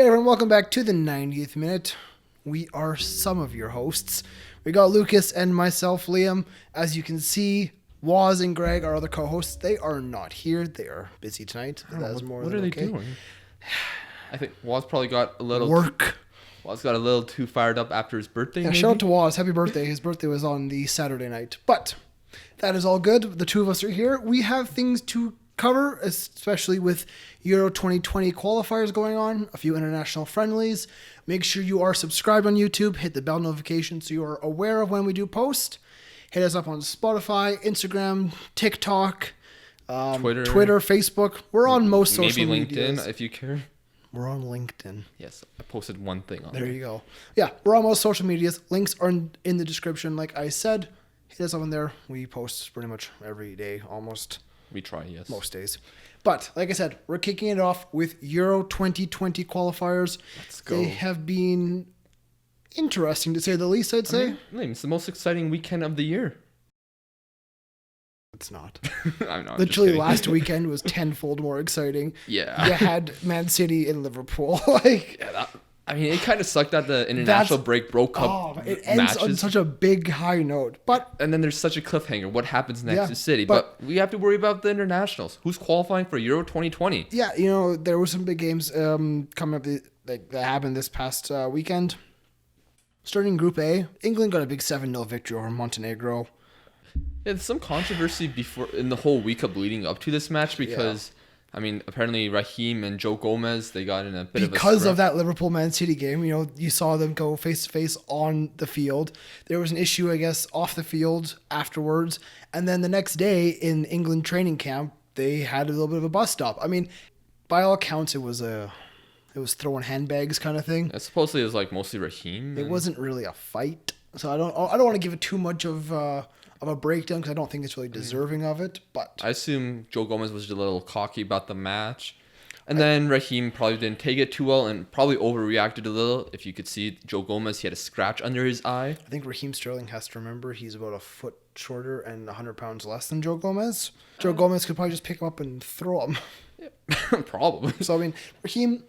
Hey everyone, welcome back to the 90th minute. We are some of your hosts. We got Lucas and myself, Liam. As you can see, Waz and Greg, our other co-hosts, they are not here. They are busy tonight. What are they doing? I think Waz probably got a little work. Waz got a little too fired up after his birthday. Yeah, shout out to Waz. Happy birthday. His birthday was on the Saturday night. But that is all good. The two of us are here. We have things to cover, especially with Euro 2020 qualifiers going on, a few international friendlies. Make sure you are subscribed on YouTube, hit the bell notification so you are aware of when we do post. Hit us up on Spotify, Instagram, TikTok, Twitter, Facebook. We're on most social maybe medias. LinkedIn if you care. We're on LinkedIn. Yes, I posted one thing on there. There you go. Yeah, we're on most social medias. Links are in the description. Like I said, hit us up on there. We post pretty much every day, almost. We try, yes. Most days. But, like I said, we're kicking it off with Euro 2020 qualifiers. Let's go. They have been interesting, to say the least, I'd say. It's the most exciting weekend of the year. It's not. I'm not. Literally, last weekend was tenfold more exciting. Yeah. You had Man City and Liverpool. It kind of sucked that the international break broke up it ends matches. on such a big high note. And then there's such a cliffhanger. What happens next to City? But we have to worry about the internationals. Who's qualifying for Euro 2020? Yeah, there were some big games coming up that happened this past weekend. Starting Group A, England got a big 7-0 victory over Montenegro. Yeah, there's some controversy in the whole week up leading up to this match because... apparently Raheem and Joe Gomez, they got in a bit of a because of that Liverpool-Man City game. You saw them go face-to-face on the field. There was an issue, I guess, off the field afterwards. And then the next day in England training camp, they had a little bit of a bust-up. By all accounts, it was throwing handbags kind of thing. Supposedly it was mostly Raheem. It wasn't really a fight. So I don't want to give it too much of a breakdown because I don't think it's really deserving of it. But I assume Joe Gomez was just a little cocky about the match. And then Raheem probably didn't take it too well and probably overreacted a little. If you could see Joe Gomez, he had a scratch under his eye. I think Raheem Sterling has to remember he's about a foot shorter and 100 pounds less than Joe Gomez. Joe Gomez could probably just pick him up and throw him. Yeah, probably. So, Raheem,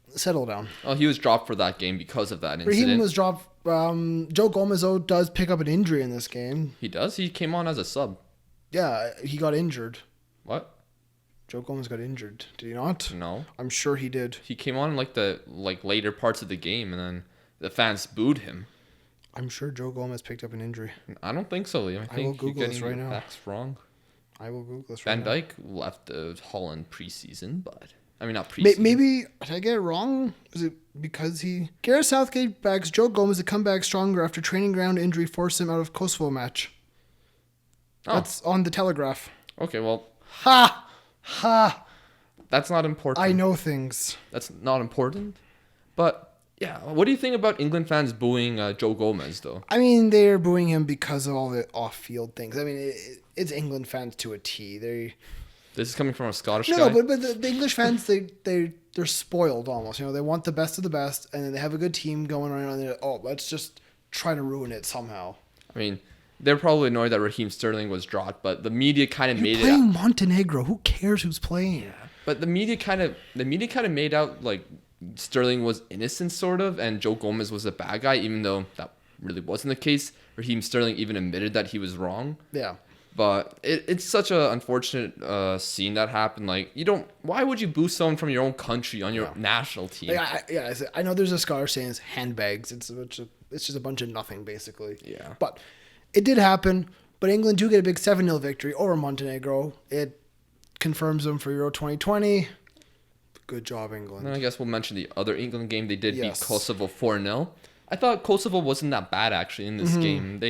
settle down. Oh, he was dropped for that game because of that incident. Raheem was dropped. Joe Gomez, though, does pick up an injury in this game. He does? He came on as a sub. Yeah, he got injured. What? Joe Gomez got injured. Did he not? No. I'm sure he did. He came on in the later parts of the game, and then the fans booed him. I'm sure Joe Gomez picked up an injury. I don't think so, Liam. I will think Google you're this getting right your now. facts wrong. I will Google this right now. Van Dijk left Holland preseason, but... not preseason. Maybe, did I get it wrong? Was it because Gareth Southgate backs Joe Gomez to come back stronger after training ground injury forced him out of Kosovo match. Oh. That's on the Telegraph. Okay, well... Ha! That's not important. I know things. That's not important. But, yeah, what do you think about England fans booing Joe Gomez, though? They're booing him because of all the off-field things. It's England fans to a T. This is coming from a Scottish guy? No, but the English fans, they're spoiled almost. They want the best of the best, and then they have a good team going around, and let's just try to ruin it somehow. They're probably annoyed that Raheem Sterling was dropped, but the media kind of made it... You're playing Montenegro. Who cares who's playing? Yeah, but the media kind of made out Sterling was innocent, sort of, and Joe Gomez was a bad guy, even though that really wasn't the case. Raheem Sterling even admitted that he was wrong. Yeah. But it's such an unfortunate scene that happened. Why would you boo someone from your own country on your national team? I know there's a scholar saying it's handbags. It's just a bunch of nothing, basically. Yeah. But it did happen. But England do get a big 7-0 victory over Montenegro. It confirms them for Euro 2020. Good job, England. And I guess we'll mention the other England game. They did beat Kosovo 4-0. I thought Kosovo wasn't that bad, actually, in this game.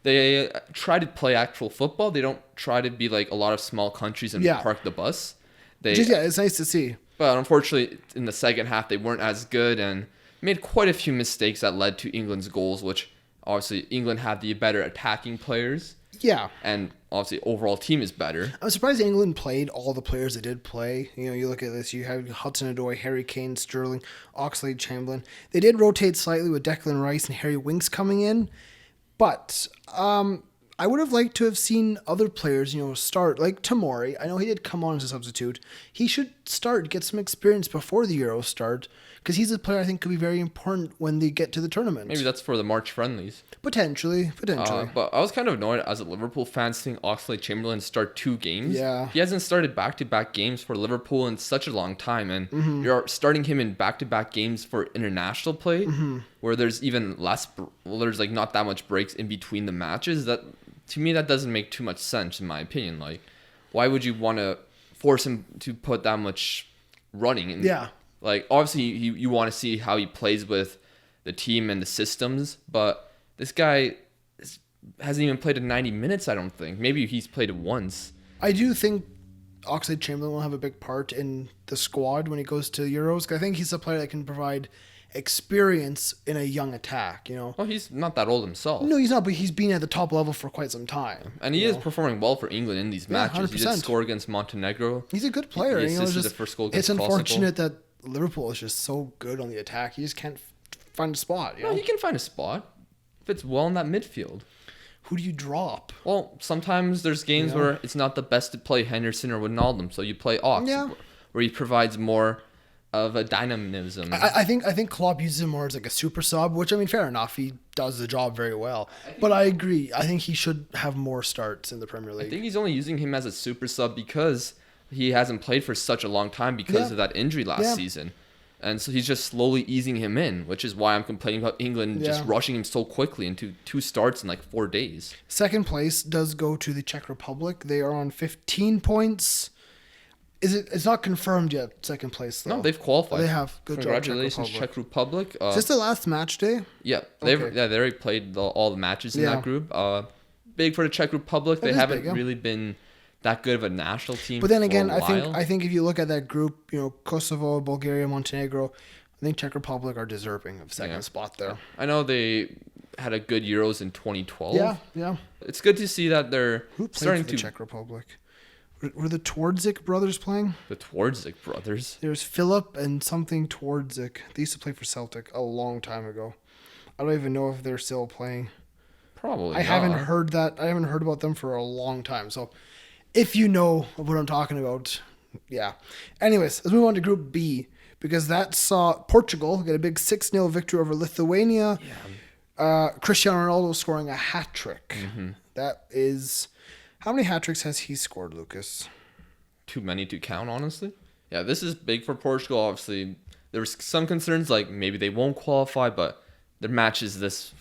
They try to play actual football. They don't try to be like a lot of small countries and park the bus. It's nice to see. But unfortunately, in the second half, they weren't as good and made quite a few mistakes that led to England's goals, which obviously England had the better attacking players. Yeah. And obviously, overall team is better. I'm surprised England played all the players they did play. You look at this, you have Hudson-Odoi, Harry Kane, Sterling, Oxlade-Chamberlain. They did rotate slightly with Declan Rice and Harry Winks coming in. But I would have liked to have seen other players, start, like Tamori. I know he did come on as a substitute. He should start, get some experience before the Euros start, because he's a player I think could be very important when they get to the tournament. Maybe that's for the March friendlies. Potentially. But I was kind of annoyed as a Liverpool fan seeing Oxlade-Chamberlain start 2 games. Yeah. He hasn't started back-to-back games for Liverpool in such a long time, and you're starting him in back-to-back games for international play, where there's even there's like not that much breaks in between the matches. That, to me, that doesn't make too much sense in my opinion. Like, why would you want to force him to put that much running in? Yeah. Like, obviously, you want to see how he plays with the team and the systems, but this guy hasn't even played in 90 minutes, I don't think. Maybe he's played it once. I do think Oxlade-Chamberlain will have a big part in the squad when he goes to Euros. 'Cause I think he's a player that can provide experience in a young attack, Well, he's not that old himself. No, he's not, but he's been at the top level for quite some time. And he is performing well for England in these matches. 100%. He did score against Montenegro. He's a good player. He assisted the first goal against It's Kosovo. unfortunate that Liverpool is just so good on the attack. He just can't find a spot. No, he can find a spot. Fits well in that midfield. Who do you drop? Well, sometimes there's games where it's not the best to play Henderson or Wijnaldum, so you play Ox, where he provides more of a dynamism. I think Klopp uses him more as like a super sub, which, I mean, fair enough. He does the job very well. But I agree. I think he should have more starts in the Premier League. I think he's only using him as a super sub because he hasn't played for such a long time because of that injury last season. And so he's just slowly easing him in, which is why I'm complaining about England just rushing him so quickly into 2 starts in like 4 days. Second place does go to the Czech Republic. They are on 15 points. It's not confirmed yet, second place, though. No, they've qualified. They have. Good Congratulations, job, Czech Republic. Is this the last match day? Yeah, they already played all the matches in that group. Big for the Czech Republic. They haven't really been that good of a national team. But then again, for a while. I think if you look at that group, Kosovo, Bulgaria, Montenegro, I think Czech Republic are deserving of second spot there. I know they had a good Euros in 2012. Yeah. It's good to see that they're starting for the Czech Republic. Were the Twardzik brothers playing? The Twardzik brothers. There's Philip and something Twardzik. They used to play for Celtic a long time ago. I don't even know if they're still playing. Probably. I haven't heard that. I haven't heard about them for a long time. So, if you know what I'm talking about, yeah. Anyways, let's move on to Group B, because that saw Portugal get a big 6-0 victory over Lithuania. Yeah. Cristiano Ronaldo scoring a hat trick. That is. How many hat tricks has he scored, Lucas? Too many to count, honestly. Yeah, this is big for Portugal. Obviously, there was some concerns like maybe they won't qualify, but their matches this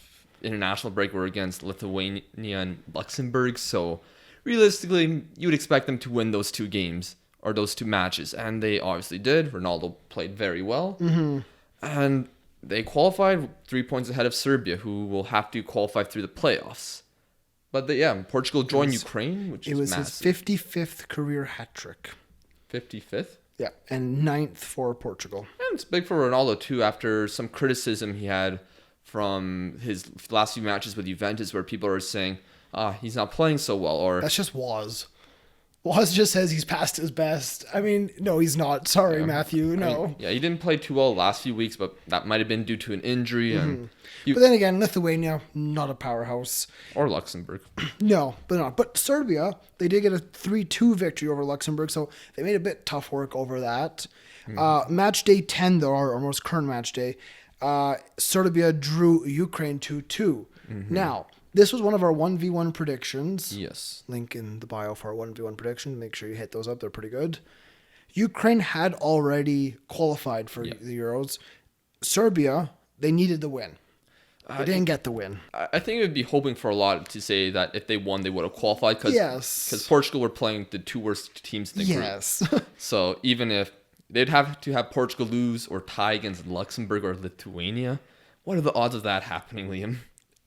international break were against Lithuania and Luxembourg. So realistically, you would expect them to win those 2 games or those 2 matches, and they obviously did. Ronaldo played very well, and they qualified 3 points ahead of Serbia, who will have to qualify through the playoffs. But Portugal joined Ukraine, which is massive. It was his 55th career hat trick. 55th? Yeah, and 9th for Portugal. And it's big for Ronaldo, too, after some criticism he had from his last few matches with Juventus, where people are saying, he's not playing so well. Or that's just Waz. Waz just says he's past his best. I mean, no, he's not. Sorry, Matthew, no. He didn't play too well last few weeks, but that might have been due to an injury. And but then again, Lithuania, not a powerhouse. Or Luxembourg. No, but not. But Serbia, they did get a 3-2 victory over Luxembourg, so they made a bit tough work over that. Match day 10, though, our most current match day, Serbia drew Ukraine 2-2. Now, this was one of our 1v1 predictions. Yes. Link in the bio for our 1v1 predictions. Make sure you hit those up. They're pretty good. Ukraine had already qualified for the Euros. Serbia, they needed the win. They didn't get the win. I think it would be hoping for a lot to say that if they won, they would have qualified. Because Portugal were playing the 2 worst teams in the group. So even if they'd have to have Portugal lose or tie against Luxembourg or Lithuania, what are the odds of that happening, Liam?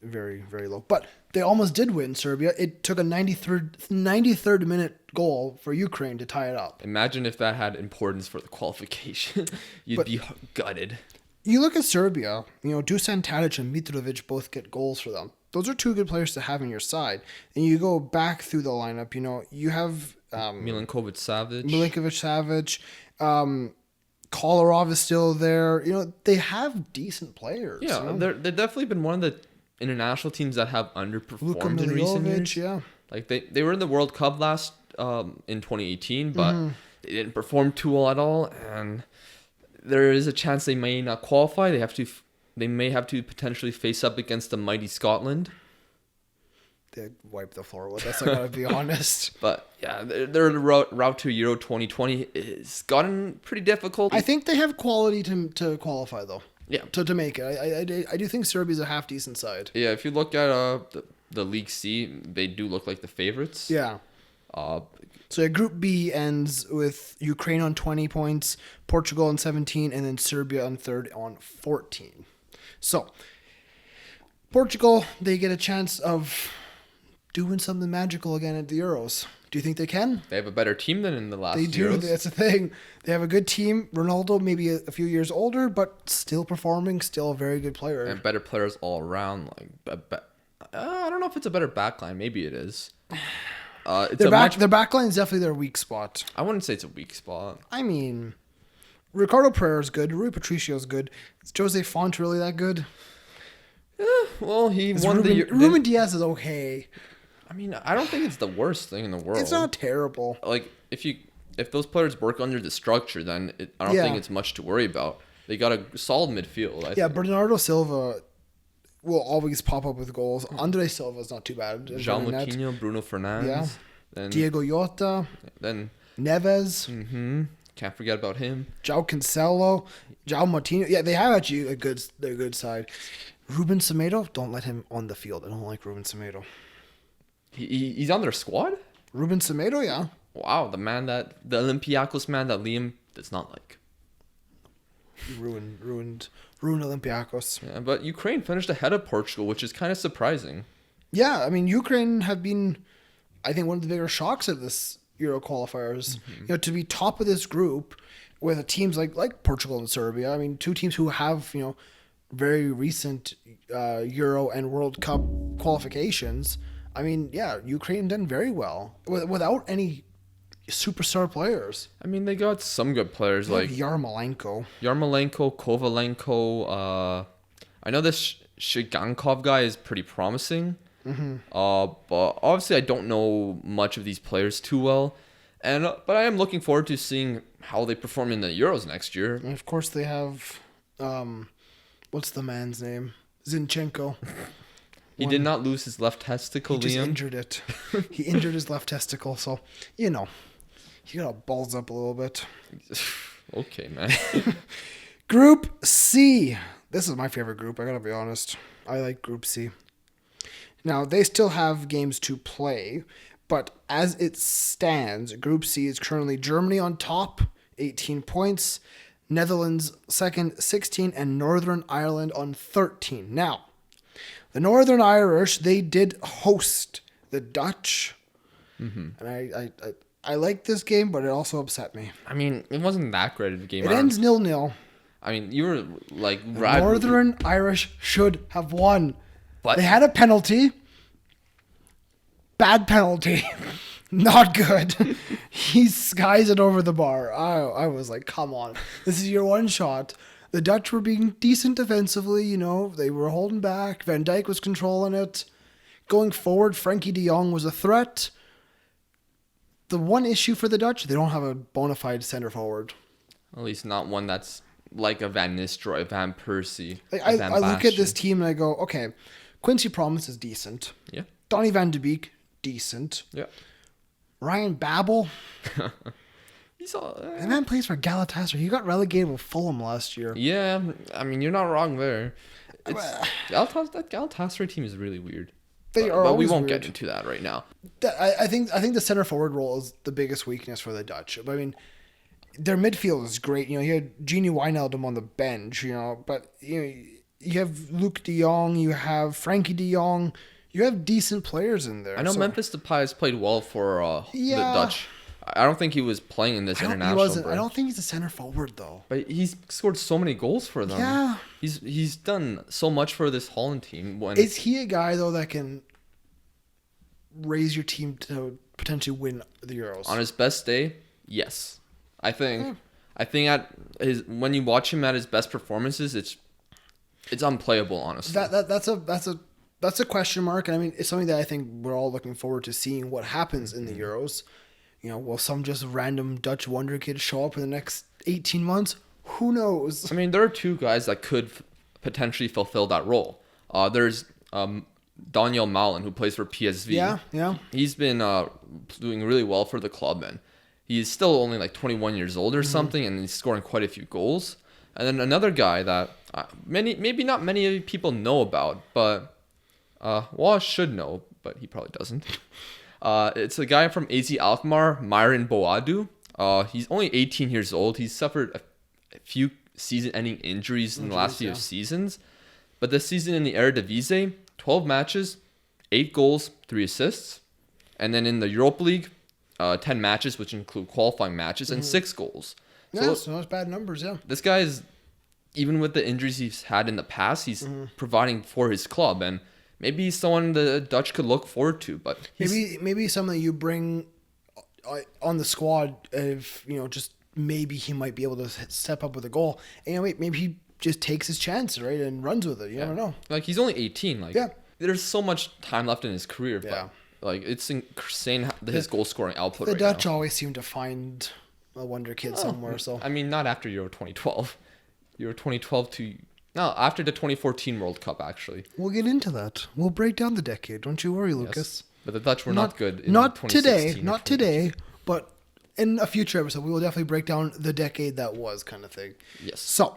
Very, very low. But they almost did win Serbia. It took a 93rd minute goal for Ukraine to tie it up. Imagine if that had importance for the qualification. You'd be gutted. You look at Serbia, Dusan Tadic and Mitrovic both get goals for them. Those are 2 good players to have on your side. And you go back through the lineup, you have Milinkovic-Savic. Kolarov is still there. They have decent players. Yeah, they've definitely been one of the international teams that have Luka underperformed in recent Milivojevic, years. yeah. Like they were in the World Cup last in 2018, but they didn't perform too well at all, and there is a chance they may not qualify. They may have to potentially face up against the mighty Scotland. They wiped the floor with us, I gotta be honest. But yeah, their route to Euro 2020 has gotten pretty difficult. I think they have quality to qualify though. Yeah, to make it. I do think Serbia's a half decent side. Yeah, if you look at the League C, they do look like the favorites. Yeah. So Group B ends with Ukraine on 20 points, Portugal on 17, and then Serbia on third on 14. So Portugal, they get a chance of doing something magical again at the Euros. Do you think they can? They have a better team than in the last They do. Euros. That's the thing. They have a good team. Ronaldo, maybe a few years older, but still performing, still a very good player. And better players all around. I don't know if it's a better backline. Maybe it is. Their backline is definitely their weak spot. I wouldn't say it's a weak spot. I mean, Ricardo Pereira is good. Rui Patricio is good. Is Jose Font really that good? Well, he won Ruben Diaz is okay. I mean, I don't think it's the worst thing in the world. It's not terrible. Like if those players work under the structure, then I don't think it's much to worry about. They got a solid midfield. I think. Bernardo Silva will always pop up with goals. Andre Silva is not too bad. João Moutinho, Bruno Fernandes. Yeah. Then Diego Jota. Then Neves. Mm-hmm. Can't forget about him. João Cancelo. João Moutinho. Yeah, they have actually a good side. Ruben Semedo, don't let him on the field. I don't like Ruben Semedo. He's on their squad? Ruben Semedo, yeah. Wow, the Olympiacos man that Liam does not like. He ruined Olympiacos. Yeah, but Ukraine finished ahead of Portugal, which is kind of surprising. Yeah, I mean, Ukraine have been, I think, one of the bigger shocks of this Euro qualifiers. Mm-hmm. To be top of this group with teams like Portugal and Serbia. I mean, two teams who have, very recent Euro and World Cup qualifications. I mean, yeah, Ukraine done very well without any superstar players. I mean, they got some good players like Yarmolenko, Kovalenko. I know this Shigankov guy is pretty promising. Mm-hmm. But obviously, I don't know much of these players too well, but I am looking forward to seeing how they perform in the Euros next year. And of course, they have, what's the man's name? Zinchenko. He did not lose his left testicle, He just Liam. injured it. He injured his left testicle, so, he got balls up a little bit. Okay, man. Group C. This is my favorite group, I gotta be honest. I like Group C. Now, they still have games to play, but as it stands, Group C is currently Germany on top, 18 points, Netherlands second, 16, and Northern Ireland on 13. Now, the Northern Irish, they did host the Dutch, and I like this game, but it also upset me. I mean, it wasn't that great of a game. It ends 0-0. I mean, you were like... Northern Irish should have won. But they had a penalty. Bad penalty. Not good. He skies it over the bar. I was like, come on. This is your one shot. The Dutch were being decent defensively, They were holding back. Van Dijk was controlling it. Going forward, Frankie de Jong was a threat. The one issue for the Dutch, they don't have a bona fide center forward. At least not one that's like a Van Nistelrooy, Van Persie. I look at this team and I go, okay, Quincy Promes is decent. Yeah. Donny van de Beek, decent. Yeah. Ryan Babel. The man plays for Galatasaray. He got relegated with Fulham last year. Yeah, I mean, you're not wrong there. That Galatasaray team is really weird. But we won't get into that right now. I think the center forward role is the biggest weakness for the Dutch. I mean, their midfield is great. You had Gini Wijnaldum on the bench. But you have Luke De Jong, you have Frankie De Jong, you have decent players in there. I know Memphis Depay has played well for the Dutch. I don't think he was playing in this international. He wasn't. I don't think he's a center forward though. But he's scored so many goals for them. Yeah. He's done so much for this Holland team. Is he a guy though that can raise your team to potentially win the Euros? On his best day, yes. I think when you watch him at his best performances, it's unplayable, honestly. That's a that's a question mark. And I mean, it's something that I think we're all looking forward to seeing what happens in the Euros. Will some just random Dutch wonder kid show up in the next 18 months? Who knows? I mean, there are two guys that could potentially fulfill that role. There's Daniel Malen, who plays for PSV. Yeah. He's been doing really well for the club, and he's still only like 21 years old or something, and he's scoring quite a few goals. And then another guy that maybe not many people know about, but Walsh should know, but he probably doesn't. It's a guy from AZ Alkmaar, Myron Boadu. He's only 18 years old. He's suffered a few season-ending injuries in the last few seasons. But this season in the Eredivisie, 12 matches, 8 goals, 3 assists. And then in the Europa League, 10 matches, which include qualifying matches, and 6 goals. So those bad numbers, yeah. This guy is, even with the injuries he's had in the past, he's providing for his club. And maybe he's someone the Dutch could look forward to, but maybe someone that you bring on the squad if just maybe he might be able to step up with a goal. And maybe he just takes his chance, right, and runs with it. You never know. Like he's only 18. Like there's so much time left in his career. But like it's insane his goal scoring output. The Dutch always seem to find a wonder kid somewhere. So I mean, not after Euro 2012. Euro 2012 to. No, after the 2014 World Cup, actually. We'll get into that. We'll break down the decade. Don't you worry, Lucas. Yes, but the Dutch were not good in not 2016. Not today, but in a future episode, we will definitely break down the decade that was kind of thing. Yes. So,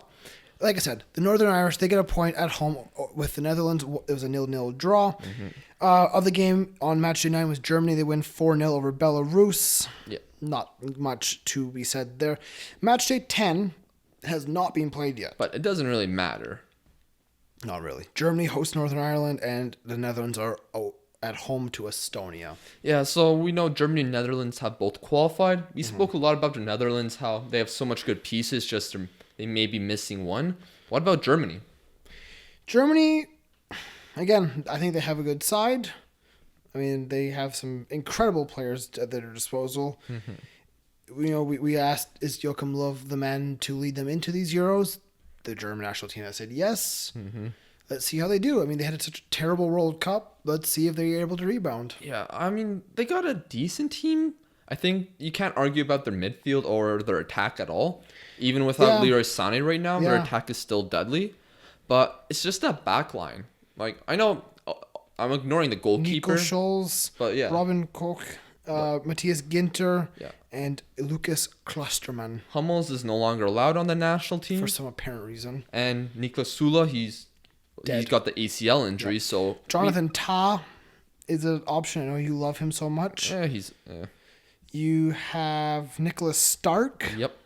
like I said, the Northern Irish, they get a point at home with the Netherlands. It was a 0-0 draw. Of the game on match day 9 was Germany. They win 4-0 over Belarus. Yeah. Not much to be said there. Match day 10 has not been played yet. But it doesn't really matter. Not really. Germany hosts Northern Ireland, and the Netherlands are at home to Estonia. Yeah, so we know Germany and Netherlands have both qualified. We spoke a lot about the Netherlands, how they have so much good pieces, just they may be missing one. What about Germany? Germany, again, I think they have a good side. I mean, they have some incredible players at their disposal. We asked, is Joachim Löw the man to lead them into these Euros? The German national team has said yes. Let's see how they do. I mean, they had such a terrible World Cup. Let's see if they're able to rebound. Yeah, I mean, they got a decent team. I think you can't argue about their midfield or their attack at all. Even without Leroy Sané right now, their attack is still deadly. But it's just that back line. Like, I know I'm ignoring the goalkeeper. Nico Scholz, but Robin Koch, Matthias Ginter, and Lucas Klostermann. Hummels is no longer allowed on the national team. For some apparent reason. And Niklas Sula, he's got the ACL injury, so... Jonathan Tah is an option. I know you love him so much. Yeah, You have Nicholas Stark. Yep.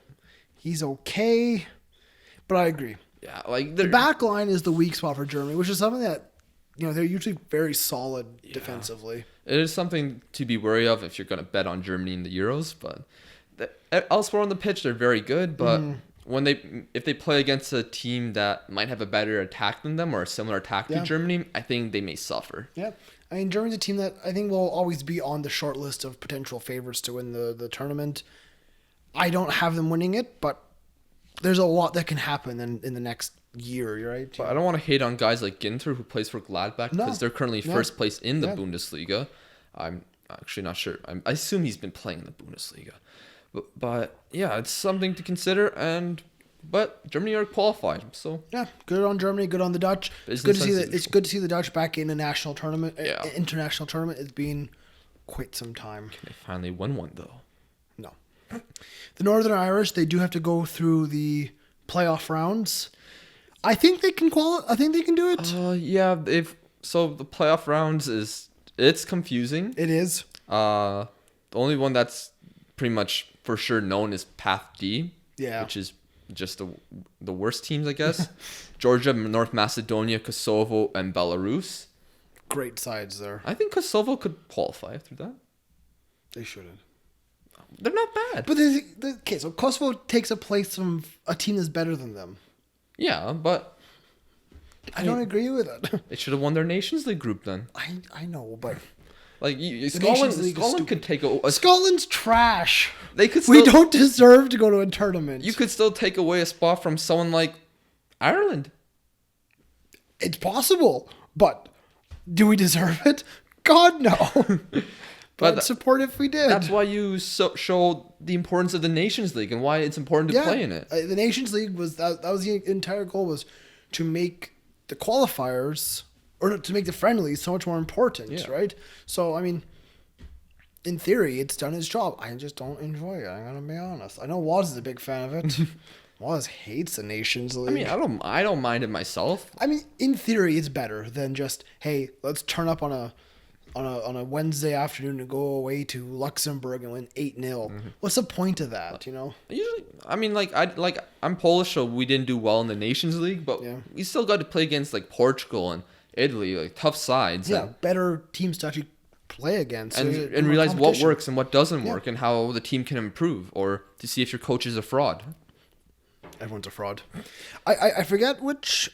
He's okay. But I agree. Yeah, like... The back line is the weak spot for Germany, which is something that, they're usually very solid defensively. It is something to be wary of if you're going to bet on Germany in the Euros, but elsewhere on the pitch, they're very good, but... If they play against a team that might have a better attack than them or a similar attack to Germany, I think they may suffer. Yeah. I mean, Germany's a team that I think will always be on the short list of potential favorites to win the tournament. I don't have them winning it, but there's a lot that can happen in the next year, right? But I don't want to hate on guys like Ginter, who plays for Gladbach, because they're currently first place in the Bundesliga. I'm actually not sure. I assume he's been playing in the Bundesliga. But yeah, it's something to consider, but Germany are qualified, so yeah, good on Germany, good on the Dutch. It's good to see the Dutch back in a national tournament, international tournament. It's been quite some time. They finally won one though. No, the Northern Irish, they do have to go through the playoff rounds. I think they can I think they can do it. So the playoff rounds it's confusing. It is. The only one that's pretty much for sure known is Path D, which is just the worst teams, I guess. Georgia, North Macedonia, Kosovo, and Belarus. Great sides there. I think Kosovo could qualify through that. They shouldn't. They're not bad. But okay, so Kosovo takes a place from a team that's better than them. Yeah, but I don't agree with it. They should have won their Nations League group then. I know, but like Scotland could take Scotland's trash. We don't deserve to go to a tournament. You could still take away a spot from someone like Ireland. It's possible, but Do we deserve it? God, no. But But support if we did. that's why you show the importance of the Nations League and why it's important to play in it. The Nations League was that was the entire goal, was to make the qualifiers or to make the friendlies so much more important, right? So I mean, in theory, it's done its job. I just don't enjoy it. I'm gonna be honest. I know Waz is a big fan of it. Waz hates the Nations League. I mean, I don't mind it myself. I mean, in theory, it's better than just, hey, let's turn up on a Wednesday afternoon and go away to Luxembourg and win 8-0. What's the point of that, Usually, I mean, I'm Polish, so we didn't do well in the Nations League, but we still got to play against like Portugal and Italy, like tough sides. Yeah, better teams to actually play against. And realize what works and what doesn't work and how the team can improve, or to see if your coach is a fraud. Everyone's a fraud. I forget which...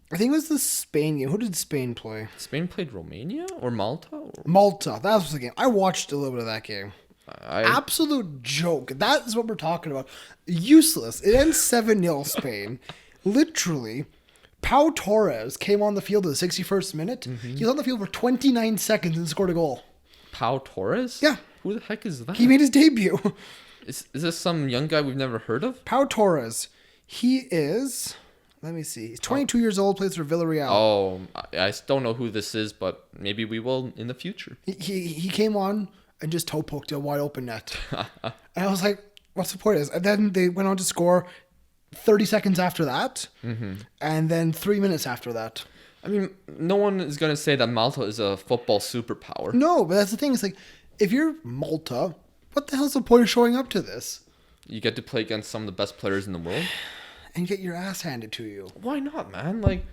I think it was the Spain game. Who did Spain play? Spain played Romania or Malta? Malta. That was the game. I watched a little bit of that game. Absolute joke. That is what we're talking about. Useless. It ends 7-0 Spain. Literally, Pau Torres came on the field at the 61st minute. He was on the field for 29 seconds and scored a goal. Pau Torres? Yeah. Who the heck is that? He made his debut. Is this some young guy we've never heard of? Pau Torres. He is... Let me see. He's 22 years old, plays for Villarreal. Oh, I don't know who this is, but maybe we will in the future. He came on and just toe poked a wide open net. And I was like, what's the point? And then they went on to score 30 seconds after that. And then 3 minutes after that. I mean, no one is going to say that Malta is a football superpower. No, but that's the thing. It's like, if you're Malta, what the hell's the point of showing up to this? You get to play against some of the best players in the world. And get your ass handed to you. Why not, man? Like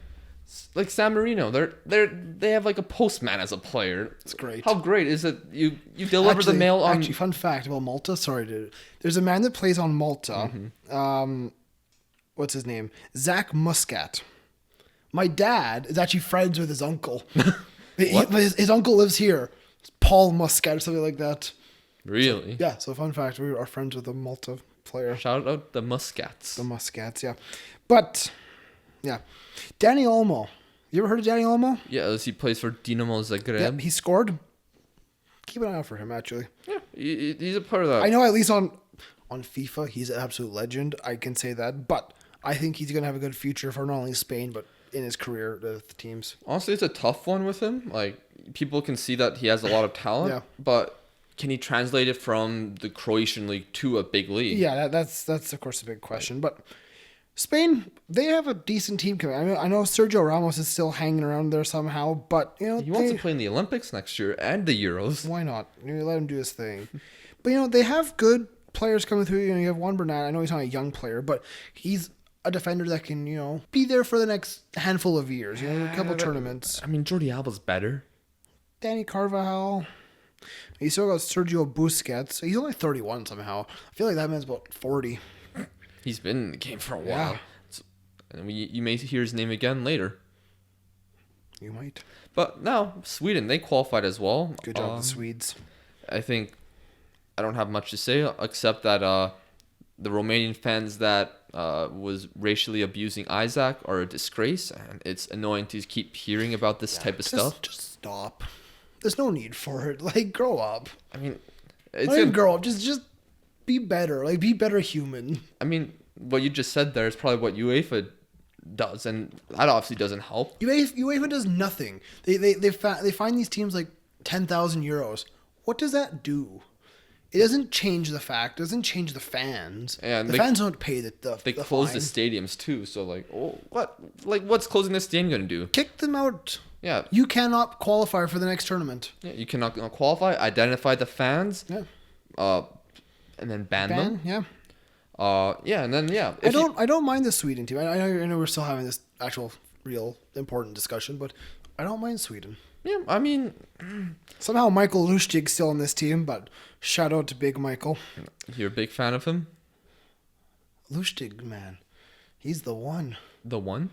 San Marino, they have like a postman as a player. It's great. How great is it? You deliver the mail on. Actually, fun fact about Malta. Sorry, dude. There's a man that plays on Malta. What's his name? Zach Muscat. My dad is actually friends with his uncle. His uncle lives here. Paul Muscat or something like that. Really? So, yeah. So fun fact, we are friends with a Malta player. Shout out the Muscats. The Muscats, yeah. But, yeah. Danny Olmo. You ever heard of Danny Olmo? Yeah, he plays for Dinamo Zagreb. Yeah, he scored. Keep an eye out for him, actually. Yeah, he's a part of that. I know at least on FIFA, he's an absolute legend. I can say that. But I think he's going to have a good future for not only Spain, but in his career with the teams. Honestly, it's a tough one with him. Like, people can see that he has a lot of talent, but... Can he translate it from the Croatian league to a big league? Yeah, that's of course a big question. But Spain, they have a decent team coming. I know Sergio Ramos is still hanging around there somehow, but he wants to play in the Olympics next year and the Euros. Why not? Let him do his thing. But they have good players coming through. You have Juan Bernat. I know he's not a young player, but he's a defender that can be there for the next handful of years. A couple tournaments. I mean, Jordi Alba's better. Danny Carvajal. He still got Sergio Busquets. He's only 31 somehow. I feel like that man's about 40. He's been in the game for a while. Yeah. And you may hear his name again later. You might. But now, Sweden, they qualified as well. Good job, the Swedes. I think I don't have much to say except that the Romanian fans that was racially abusing Isaac are a disgrace. And it's annoying to keep hearing about this type of stuff. Just stop. There's no need for it. Like, grow up. I mean, grow up. Just be better. Like, be better human. I mean, what you just said there is probably what UEFA does, and that obviously doesn't help. UEFA does nothing. They find these teams like 10,000 euros. What does that do? It doesn't change the fact. It doesn't change the fans. And the fans don't pay the They close the stadiums too. So what's closing the stadium going to do? Kick them out. Yeah. You cannot qualify for the next tournament. Yeah, you cannot qualify. Identify the fans. Yeah. And then ban them. Yeah. And then yeah. I don't mind the Sweden team. I know we're still having this actual real important discussion, but I don't mind Sweden. Yeah, I mean, somehow Michael Lustig's still on this team, but shout out to Big Michael. You're a big fan of him? Lustig, man. He's the one. The one?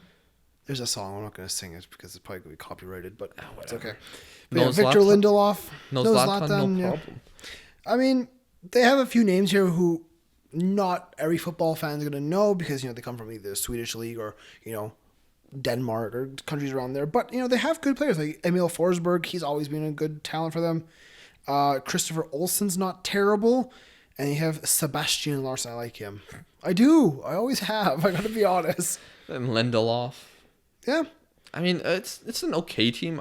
There's a song. I'm not going to sing it because it's probably going to be copyrighted, but it's okay. No Victor Lindelof. No Zlatan, no problem. I mean, they have a few names here who not every football fan is going to know because, they come from either the Swedish league or, Denmark or countries around there. But, they have good players. Like Emil Forsberg, he's always been a good talent for them. Christopher Olsen's not terrible. And you have Sebastian Larsson. I like him. I do. I always have. I got to be honest. And Lindelof. Yeah. I mean, it's an okay team.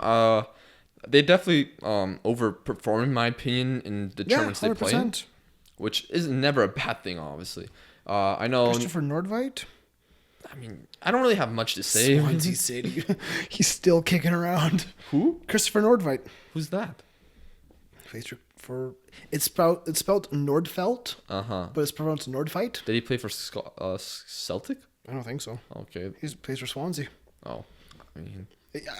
They definitely overperform, in my opinion, in the tournaments they play in, which is never a bad thing, obviously. I know... Christopher Nordveit? I mean, I don't really have much to say. Swansea City. He's still kicking around. Who? Christopher Nordveit. Who's that? It's spelled Nordfeldt. But it's pronounced Nordveit. Did he play for Celtic? I don't think so. Okay. He plays for Swansea. Oh, I mean...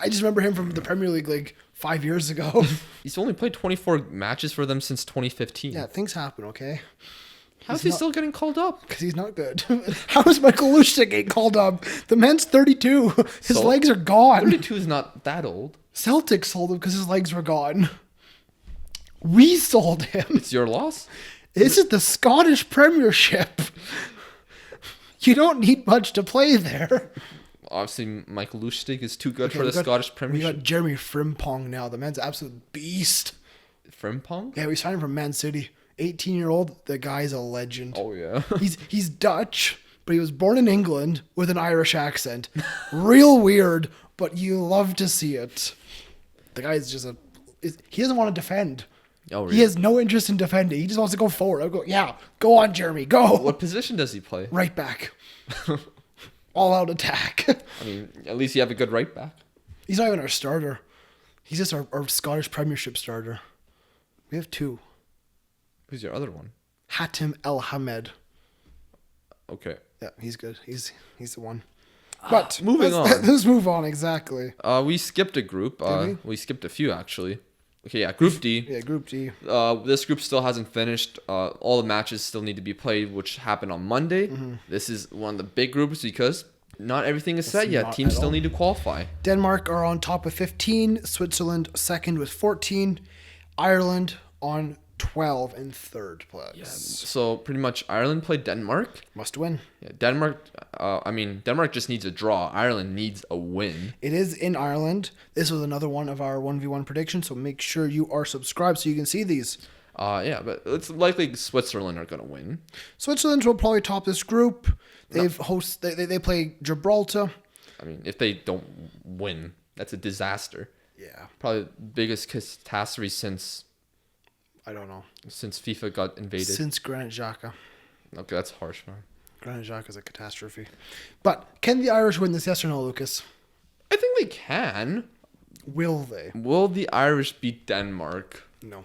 I just remember him from the Premier League like 5 years ago. He's only played 24 matches for them since 2015. Yeah, things happen, okay? How's he still getting called up? Because he's not good. How is Michael Lustig getting called up? The man's 32. His legs are gone. 32 is not that old. Celtic sold him because his legs were gone. We sold him. It's your loss? This is the Scottish Premiership. You don't need much to play there. Obviously, Michael Lustig is too good for the Scottish Premiership. We got Jeremy Frimpong now. The man's an absolute beast. Frimpong? Yeah, we signed him from Man City. 18-year-old. The guy's a legend. Oh, yeah. He's Dutch, but he was born in England with an Irish accent. Real weird, but you love to see it. The guy's just he doesn't want to defend. Oh, really? He has no interest in defending. He just wants to go forward. I go, yeah, go on, Jeremy, go. What position does he play? Right back. All out attack. I mean, at least you have a good right back. He's not even our starter. He's just our Scottish Premiership starter. We have two. Who's your other one? Hatem El Hamed. Okay. Yeah, he's good. He's the one. But moving on. Let's move on. Exactly. We skipped a group. We skipped a few actually. Okay, yeah, Group D. Yeah, Group D. This group still hasn't finished. All the matches still need to be played, which happened on Monday. Mm-hmm. This is one of the big groups because not everything is set yet. Teams still need to qualify. Denmark are on top with 15. Switzerland second with 14. Ireland on 12 in third place. Yeah, so pretty much Ireland played Denmark. Must win. Yeah, Denmark. Denmark just needs a draw. Ireland needs a win. It is in Ireland. This was another one of our 1v1 predictions, so make sure you are subscribed so you can see these. Yeah, but it's likely Switzerland are going to win. Switzerland will probably top this group. They play Gibraltar. I mean, if they don't win, that's a disaster. Yeah. Probably the biggest catastrophe since... I don't know. Since FIFA got invaded. Since Granit Xhaka. Okay, that's harsh, man. Granit Xhaka is a catastrophe. But can the Irish win this, yes or no, Lucas? I think they can. Will they? Will the Irish beat Denmark? No.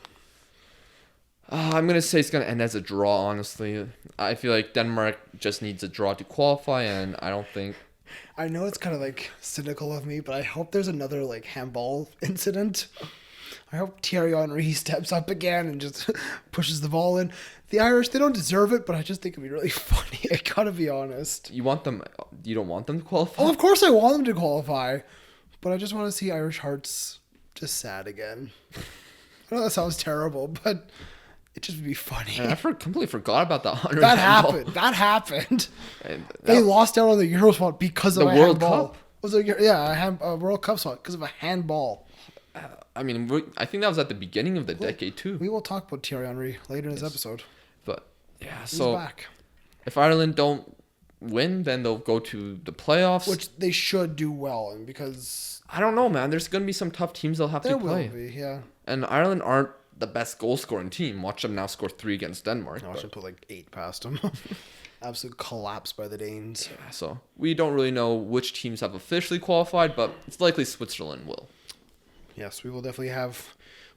I'm going to say it's going to end as a draw, honestly. I feel like Denmark just needs a draw to qualify, and I don't think... I know it's kind of cynical of me, but I hope there's another handball incident. I hope Thierry Henry steps up again and just pushes the ball in. The Irish, they don't deserve it, but I just think it'd be really funny. I gotta be honest. You don't want them to qualify? Oh, of course I want them to qualify, but I just want to see Irish hearts just sad again. I know that sounds terrible, but it just would be funny. Man, I completely forgot about that. That happened. They lost out on the Euro spot because of a World handball. Cup? Was a World Cup spot because of a handball. I mean, I think that was at the beginning of the decade too. We will talk about Thierry Henry later in this episode. But yeah, He's so back. If Ireland don't win, then they'll go to the playoffs, which they should do well in because I don't know, man. There's gonna be some tough teams they'll have to play. There will be, yeah. And Ireland aren't the best goal scoring team. Watch them now score 3 against Denmark. I should put 8 past them. Absolute collapse by the Danes. Yeah, so we don't really know which teams have officially qualified, but it's likely Switzerland will. Yes, we will definitely have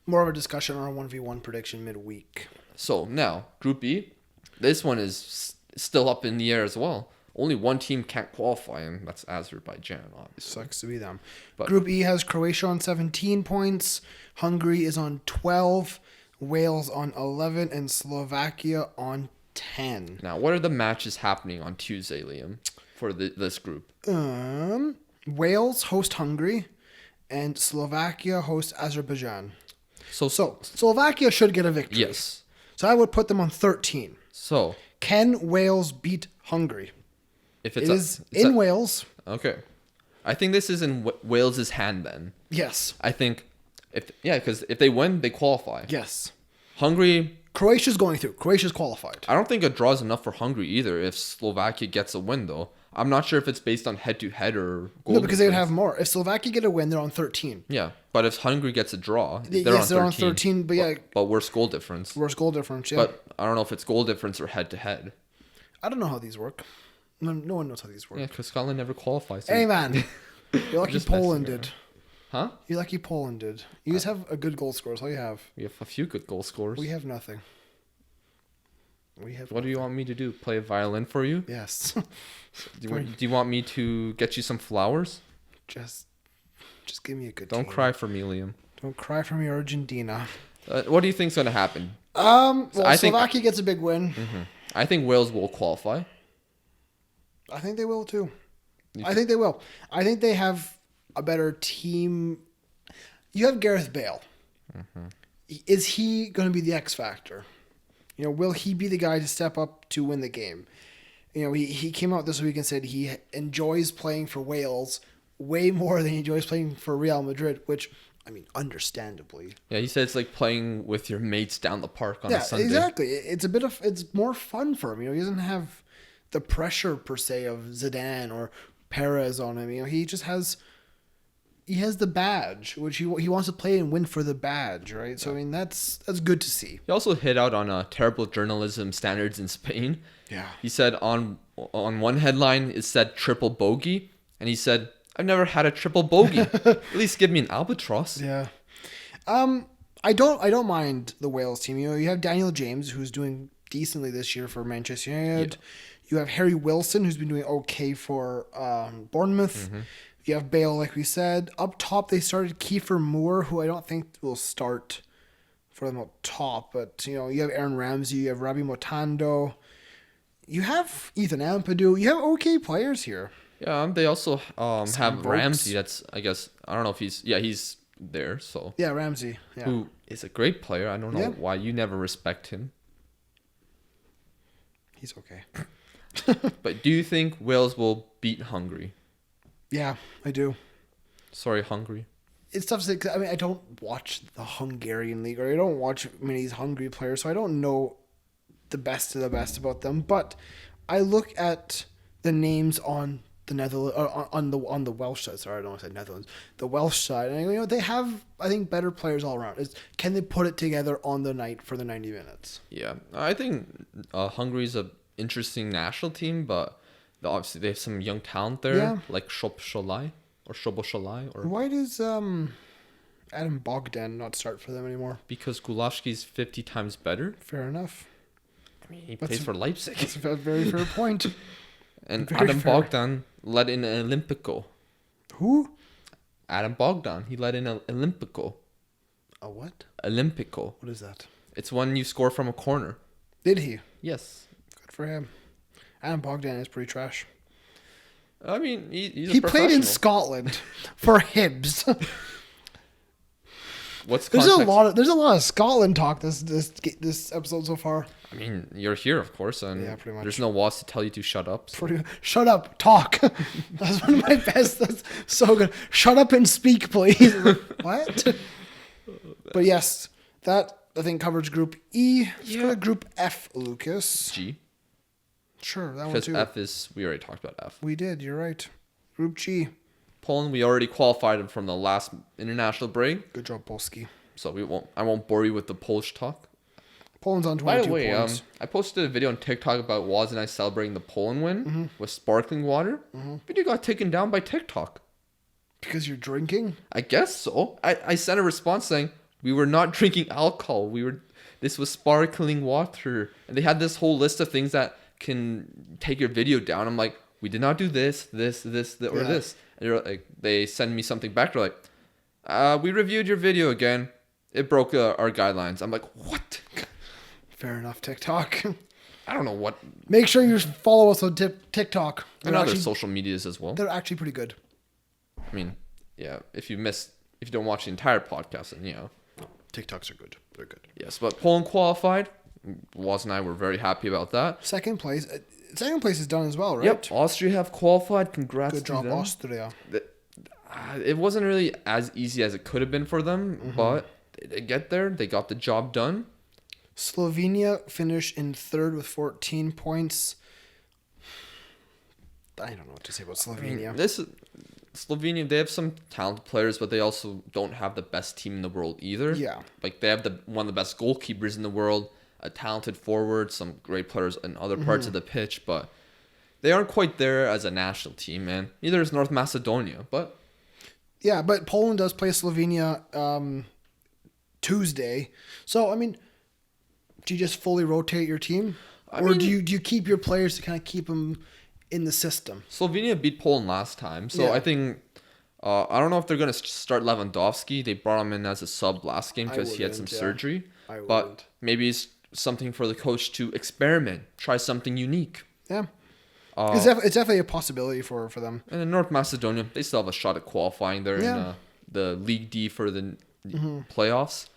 more of a discussion on our 1v1 prediction midweek. So now, Group B, this one is still up in the air as well. Only one team can't qualify, and that's Azerbaijan, obviously. Sucks to be them. But Group E has Croatia on 17 points, Hungary is on 12, Wales on 11, and Slovakia on 10. Now, what are the matches happening on Tuesday, Liam, for this group? Wales host Hungary, and Slovakia host Azerbaijan. So Slovakia should get a victory. Yes. So I would put them on 13. So can Wales beat Hungary? If It is in Wales. Okay. I think this is in Wales' hand then. Yes. I think because if they win, they qualify. Yes. Hungary. Croatia's going through. Croatia's qualified. I don't think a draw is enough for Hungary either if Slovakia gets a win, though. I'm not sure if it's based on head-to-head or goal. No, because they would have more. If Slovakia get a win, they're on 13. Yeah, but if Hungary gets a draw, they're on 13. But yeah. But worse goal difference. Worse goal difference, yeah. But I don't know if it's goal difference or head-to-head. I don't know how these work. No one knows how these work. Yeah, because Scotland never qualifies. Hey, man. You're lucky Poland did. Huh? You're lucky Poland did. You guys have a good goal score. That's all you have. We have a few good goal scorers. We have nothing. What do you want me to do? Play a violin for you? Yes. Do you want me to get you some flowers? Just give me a good Don't team. cry for me, Liam. Don't cry for me, Argentina. What do you think's going to happen? Slovakia gets a big win. Mm-hmm. I think Wales will qualify. I think they will too. I think they will. I think they have a better team. You have Gareth Bale. Mm-hmm. Is he going to be the X factor? Will he be the guy to step up to win the game? He came out this week and said he enjoys playing for Wales way more than he enjoys playing for Real Madrid, which, I mean, understandably. Yeah, he said it's like playing with your mates down the park on a Sunday. Yeah, exactly. It's more fun for him. He doesn't have the pressure per se of Zidane or Perez on him. He just has the badge, which he wants to play and win for the badge, right? So I mean that's good to see. He also hit out on terrible journalism standards in Spain. Yeah. He said on one headline it said triple bogey, and he said, "I've never had a triple bogey. At least give me an albatross." Yeah. I don't mind the Wales team. You have Daniel James, who's doing decently this year for Manchester United. Yeah. You have Harry Wilson, who's been doing okay for Bournemouth. Mm-hmm. You have Bale, like we said. Up top, they started Kiefer Moore, who I don't think will start for them up top. But, you have Aaron Ramsey. You have Rabi Motando. You have Ethan Ampadu. You have okay players here. Yeah, they also have Ramsey. That's, I guess, I don't know if he's there. So yeah, Ramsey. Yeah. Who is a great player. I don't know why you never respect him. He's okay. But do you think Wales will beat Hungary? Yeah, I do. Sorry, Hungary. It's tough to say, 'cause, I mean, I don't watch the Hungarian league, or I don't watch many of these Hungary players, so I don't know the best of the best about them. But I look at the names on the Netherlands, on the Welsh side. Sorry, I don't want to say Netherlands. The Welsh side, and they have, I think, better players all around. Can they put it together on the night for the 90 minutes? Yeah, I think Hungary's a interesting national team, but obviously they have some young talent there, like Szoboszlai. Why does Adam Bogdan not start for them anymore? Because Gulashki's 50 times better. Fair enough. I mean, he plays for Leipzig. That's a very fair point. And Adam Bogdan led in an Olympico. Who? Adam Bogdan. He led in an Olympico. A what? Olympico. What is that? It's when you score from a corner. Did he? Yes. Good for him. Adam Bogdan is pretty trash. I mean, he played in Scotland for Hibs. There's a lot of Scotland talk this episode so far. I mean, you're here, of course, and pretty much. There's no walls to tell you to shut up. So. Shut up, talk. That's one of my best. That's so good. Shut up and speak, please. What? But yes, that I think covers Group E. Let's go to Group F, Lucas. G. Sure, that one because too. F we already talked about F. We did. You're right. Group G. Poland, we already qualified them from the last international break. Good job, Polski. So I won't bore you with the Polish talk. Poland's on 22 points. I posted a video on TikTok about Waz and I celebrating the Poland win with sparkling water. Video got taken down by TikTok. Because you're drinking? I guess so. I sent a response saying we were not drinking alcohol. This was sparkling water, and they had this whole list of things that can take your video down. I'm like, we did not do this, or this. And they send me something back. They're like, we reviewed your video again. It broke our guidelines. I'm like, what? Fair enough, TikTok. I don't know what. Make sure you follow us on TikTok. And other social medias as well. They're actually pretty good. I mean, yeah, if you don't watch the entire podcast, then, TikToks are good. They're good. Yes, but Poland qualified. Waz and I were very happy about that. Second place. second place is done as well, right? Yep, Austria have qualified. Congrats Good to job, them. Austria. It wasn't really as easy as it could have been for them, but they get there. They got the job done. Slovenia finished in third with 14 points. I don't know what to say about Slovenia. Slovenia, they have some talented players, but they also don't have the best team in the world either. Yeah. Like, they have one of the best goalkeepers in the world, a talented forward, some great players in other parts of the pitch, but they aren't quite there as a national team, man. Neither is North Macedonia, but... Yeah, but Poland does play Slovenia Tuesday. So, I mean, do you just fully rotate your team? Do you keep your players to kind of keep them in the system? Slovenia beat Poland last time, so I think... I don't know if they're going to start Lewandowski. They brought him in as a sub last game because he had some surgery. But maybe it's something for the coach to experiment, try something unique. Yeah. It's definitely a possibility for them. And in North Macedonia, they still have a shot at qualifying. They're in the League D for the playoffs.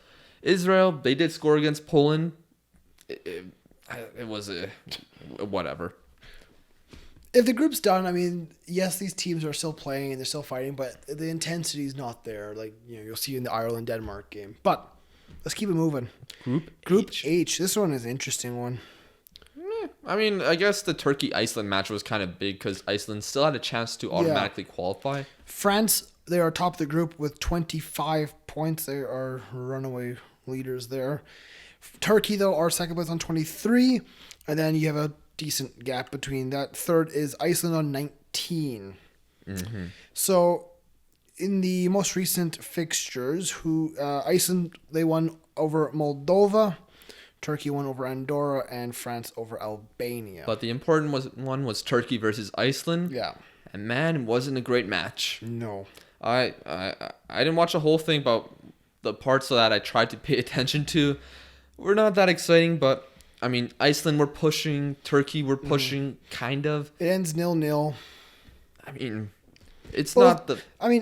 Israel, they did score against Poland. It was whatever. If the group's done, I mean, yes, these teams are still playing and they're still fighting, but the intensity is not there. Like, you'll see in the Ireland-Denmark game. But let's keep it moving. Group H. This one is an interesting one. I mean, I guess the Turkey-Iceland match was kind of big because Iceland still had a chance to automatically qualify. France, they are top of the group with 25 points. They are runaway leaders there. Turkey, though, are second place on 23. And then you have a decent gap between that. Third is Iceland on 19. So in the most recent fixtures, Iceland, they won over Moldova. Turkey won over Andorra, and France over Albania. But the important one was Turkey versus Iceland. Yeah. And man, it wasn't a great match. No. I didn't watch the whole thing, but the parts that I tried to pay attention to were not that exciting. But, I mean, Iceland were pushing, Turkey were pushing, kind of. It ends 0-0. I mean...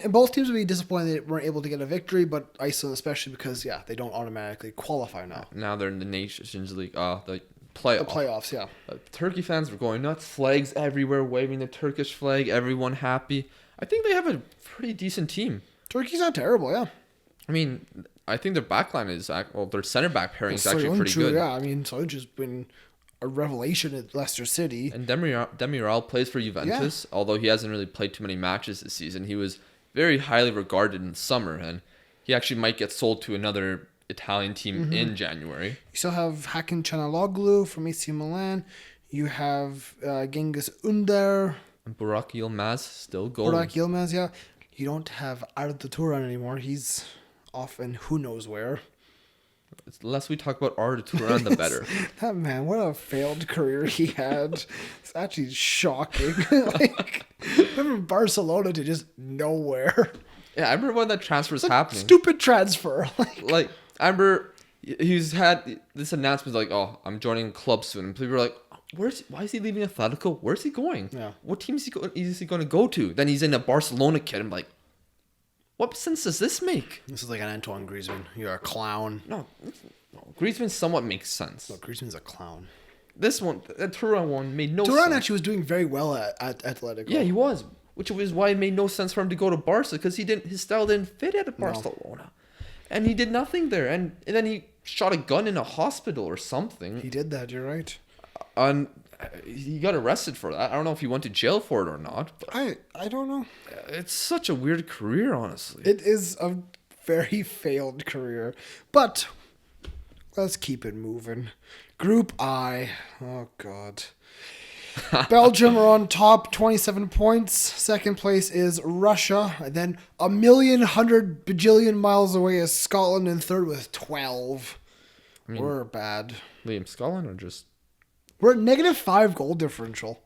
both teams would be disappointed they weren't able to get a victory, but Iceland especially because, they don't automatically qualify now. Now they're in the Nations League, the playoffs. The playoffs, yeah. Turkey fans were going nuts, flags everywhere, waving the Turkish flag, everyone happy. I think they have a pretty decent team. Turkey's not terrible, yeah. I mean, I think their backline is, their center back pairing is actually pretty good. Yeah, I mean, Soyuncu's been a revelation at Leicester City. And Demiral plays for Juventus, although he hasn't really played too many matches this season. He was very highly regarded in the summer, and he actually might get sold to another Italian team in January. You still have Hakan Çalhanoğlu from AC Milan. You have Cengiz Ünder. And Burak Yilmaz still going. Burak Yilmaz, yeah. You don't have Arda Turan anymore. He's off in who knows where. The less we talk about Arda Turan, the better. That man, what a failed career he had. It's actually shocking. From Barcelona to just nowhere. Yeah, I remember when that transfer was happening. Stupid transfer. I remember he's had this announcement like, "Oh, I'm joining a club soon," and people were like, why is he leaving Atletico? Where's he going? Yeah. What team is he going to go to? Then he's in a Barcelona kid. I'm like, what sense does this make? This is like an Antoine Griezmann. You're a clown. No, Griezmann somewhat makes sense. No, Griezmann's a clown. This one, the Turan one, made no sense. Turan actually was doing very well at Atletico. Yeah, he was. Which was why it made no sense for him to go to Barca, because his style didn't fit at Barcelona. No. And he did nothing there. And then he shot a gun in a hospital or something. He did that, you're right. And he got arrested for that. I don't know if he went to jail for it or not. I don't know. It's such a weird career, honestly. It is a very failed career. But let's keep it moving. Group I. Oh, God. Belgium are on top, 27 points. Second place is Russia. And then 1,100 bajillion miles away is Scotland in third with 12. We're bad. Liam, Scotland or just... We're at -5 goal differential.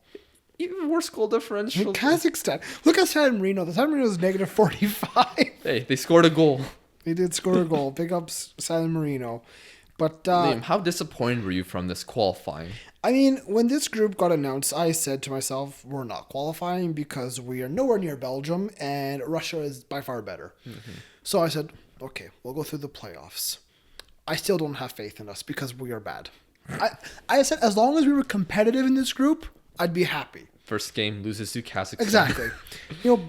Even worse goal differential. In Kazakhstan. Look at San Marino. The San Marino is -45. Hey, they scored a goal. They did score a goal. Big up San Marino. But Liam, how disappointed were you from this qualifying? I mean, when this group got announced, I said to myself, we're not qualifying because we are nowhere near Belgium and Russia is by far better. Mm-hmm. So I said, okay, we'll go through the playoffs. I still don't have faith in us because we are bad. I said as long as we were competitive in this group, I'd be happy. First game loses to Kazakhstan. Exactly.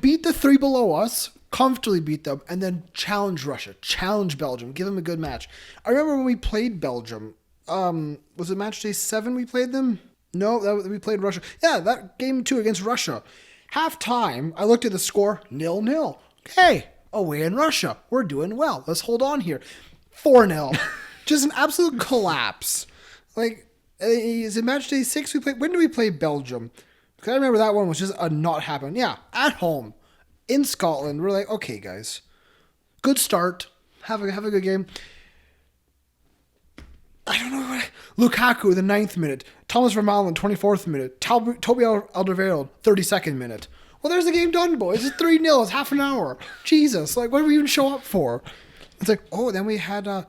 Beat the 3 below us, comfortably beat them, and then challenge Russia, challenge Belgium, give them a good match. I remember when we played Belgium. Was it match day 7 we played them? No, we played Russia. Yeah, that game 2 against Russia. Half time, I looked at the score, 0-0. Okay, away in Russia. We're doing well. Let's hold on here. 4-0. Just an absolute collapse. Like, is it match day 6 we played? When did we play Belgium? Because I remember that one was just a not happen. Yeah, at home in Scotland. We're like, okay, guys, good start. Have a good game. I don't know what. Lukaku in the 9th minute. Thomas Vermaelen 24th minute. Toby Alderweireld 32nd minute. Well, there's the game done, boys. It's 3-0. It's half an hour. Jesus, like, what did we even show up for? It's like, oh, then we had a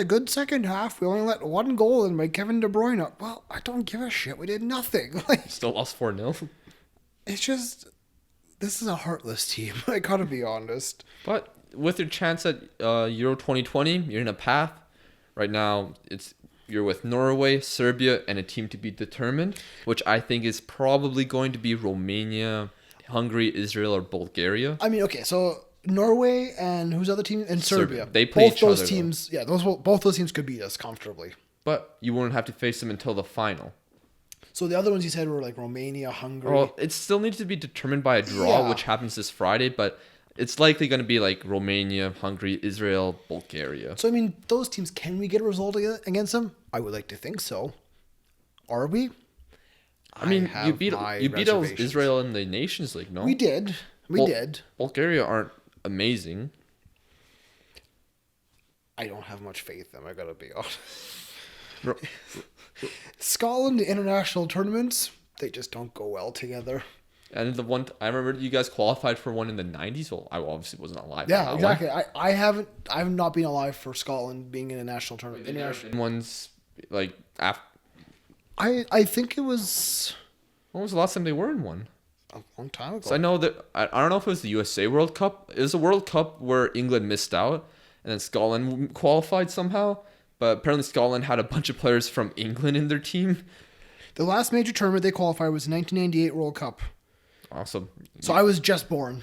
good second half. We only let 1 goal in by Kevin De Bruyne. Well, I don't give a shit. We did nothing. Like, still lost 4-0. It's just, this is a heartless team. I gotta be honest. But with your chance at Euro 2020, you're in a path. Right now, you're with Norway, Serbia, and a team to be determined, which I think is probably going to be Romania, Hungary, Israel, or Bulgaria. I mean, okay, so Norway and who's the other team? And Serbia. They play both each those other, teams. Though. Yeah, both those teams could beat us comfortably. But you wouldn't have to face them until the final. So the other ones you said were like Romania, Hungary. Well, it still needs to be determined by a draw, which happens this Friday, but it's likely going to be like Romania, Hungary, Israel, Bulgaria. So, I mean, those teams, can we get a result against them? I would like to think so. Are we? I mean, you beat Israel in the Nations League, no? We did. We did. Bulgaria aren't amazing. I don't have much faith in them, I gotta be honest. Scotland, the international tournaments, they just don't go well together. And the one I remember you guys qualified for one in the 90s. Well, I obviously wasn't alive. Yeah, exactly. I have not been alive for Scotland being in a national tournament. International ones like after. I think it was. When was the last time they were in one? A long time ago. So I know that I don't know if it was the USA World Cup. It was a World Cup where England missed out, and then Scotland qualified somehow. But apparently Scotland had a bunch of players from England in their team. The last major tournament they qualified was 1998 World Cup. Awesome. So I was just born.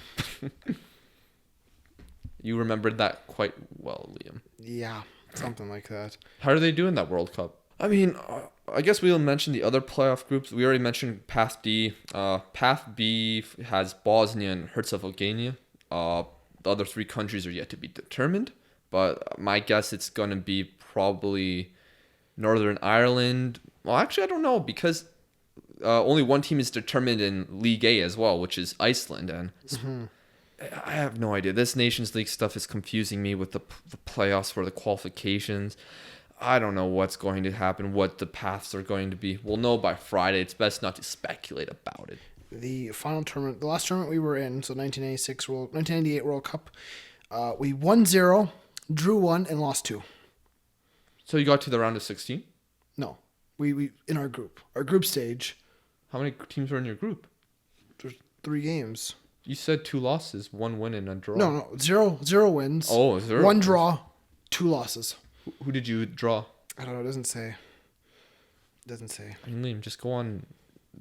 You remembered that quite well, Liam. Yeah, something like that. How are they doing that World Cup? I mean, I guess we'll mention the other playoff groups. We already mentioned Path D. Path B has Bosnia and Herzegovina. The other 3 countries are yet to be determined. But my guess it's going to be probably Northern Ireland. Well, actually, I don't know because only one team is determined in League A as well, which is Iceland. And I have no idea. This Nations League stuff is confusing me with the playoffs for the qualifications. I don't know what's going to happen, what the paths are going to be. We'll know by Friday. It's best not to speculate about it. The final tournament, the last tournament we were in, so 1998 World Cup, we won 0, drew 1, and lost 2. So you got to the round of 16? No. We in our group stage. How many teams were in your group? There's 3 games. You said 2 losses, 1 win and a draw. No, 0 wins. Oh, 0. 1 draw, 2 losses. Who did you draw? I don't know. It doesn't say. I mean, Liam, just go on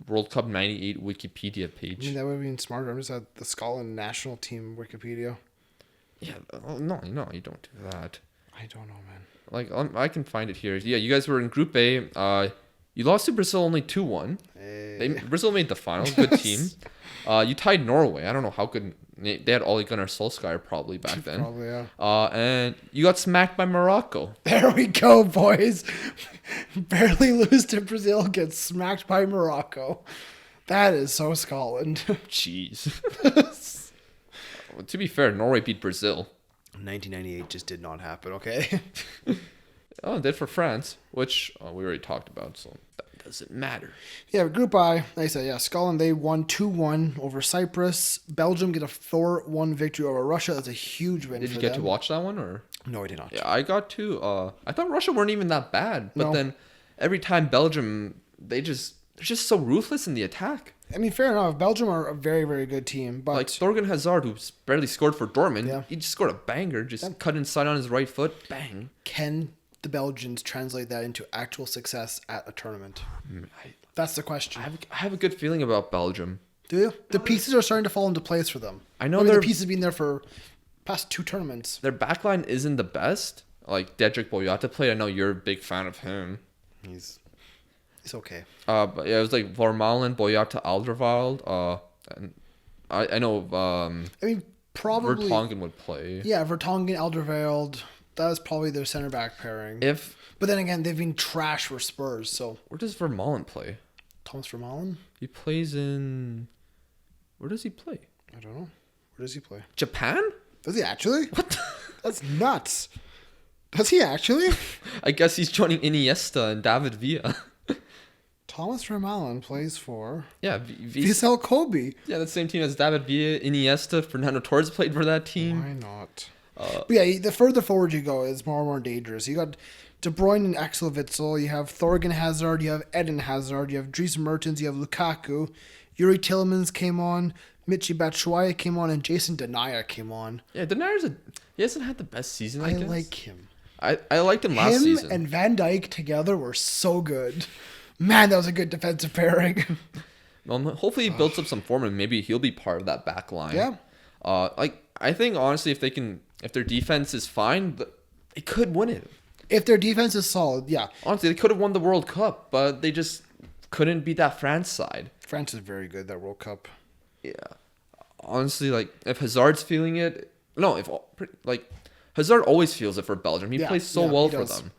World Cup 98 Wikipedia page. I mean, that would have been smarter. I'm just at the Scotland national team Wikipedia. Yeah, no, you don't do that. I don't know, man. Like, I can find it here. Yeah, you guys were in Group A. You lost to Brazil only 2-1. Hey. Brazil made the final. Good team. You tied Norway. I don't know how good. They had Ole Gunnar Solskjaer probably back then. Probably, yeah. And you got smacked by Morocco. There we go, boys. Barely lose to Brazil, get smacked by Morocco. That is so Scotland. Jeez. Well, to be fair, Norway beat Brazil. 1998 just did not happen, okay? Oh, it did for France, which we already talked about, so that doesn't matter. Yeah, Group I, like I said, yeah, Scotland, they won 2-1 over Cyprus. Belgium get a 4-1 victory over Russia. That's a huge win for them. Did you get to watch that one? Or? No, I did not. Yeah, I got to. I thought Russia weren't even that bad, but then every time Belgium, they're just so ruthless in the attack. I mean, fair enough. Belgium are a very, very good team, but like Thorgan Hazard, who's barely scored for Dortmund, he just scored a banger, just cut inside on his right foot, bang. Can the Belgians translate that into actual success at a tournament? That's the question. I have a good feeling about Belgium. Do you? The pieces are starting to fall into place for them. I know the pieces have been there for past 2 tournaments. Their backline isn't the best. Like Dedrick Boyata played. I know you're a big fan of him. He's okay. But yeah, it was like Vermaelen, Boyata, Alderweireld. And I know. I mean, probably Vertonghen would play. Yeah, Vertonghen, Alderweireld. That is probably their center back pairing. But then again, they've been trash for Spurs. So where does Vermaelen play? Thomas Vermaelen. He plays in. Where does he play? I don't know. Where does he play? Japan? Does he actually? What? That's nuts. Does he actually? I guess he's joining Iniesta and David Villa. Thomas Vermaelen plays for Vissel Kobe. Yeah, the same team as David Villa, Iniesta, Fernando Torres played for that team. Why not? But yeah, the further forward you go, it's more and more dangerous. You got De Bruyne and Axel Witsel. You have Thorgan Hazard. You have Eden Hazard. You have Dries Mertens. You have Lukaku. Yuri Tielemans came on. Michy Batshuayi came on, and Jason Denayer came on. Yeah, Denayer he hasn't had the best season. I guess. Like him. I liked him last season. Him and Van Dijk together were so good. Man, that was a good defensive pairing. Well, hopefully he builds up some form and maybe he'll be part of that back line. Yeah. I think honestly, if their defense is fine, they could win it. If their defense is solid, yeah. Honestly, they could have won the World Cup, but they just couldn't beat that France side. France is very good, that World Cup. Yeah. Honestly, if Hazard's feeling it, Hazard always feels it for Belgium. He plays so well for them.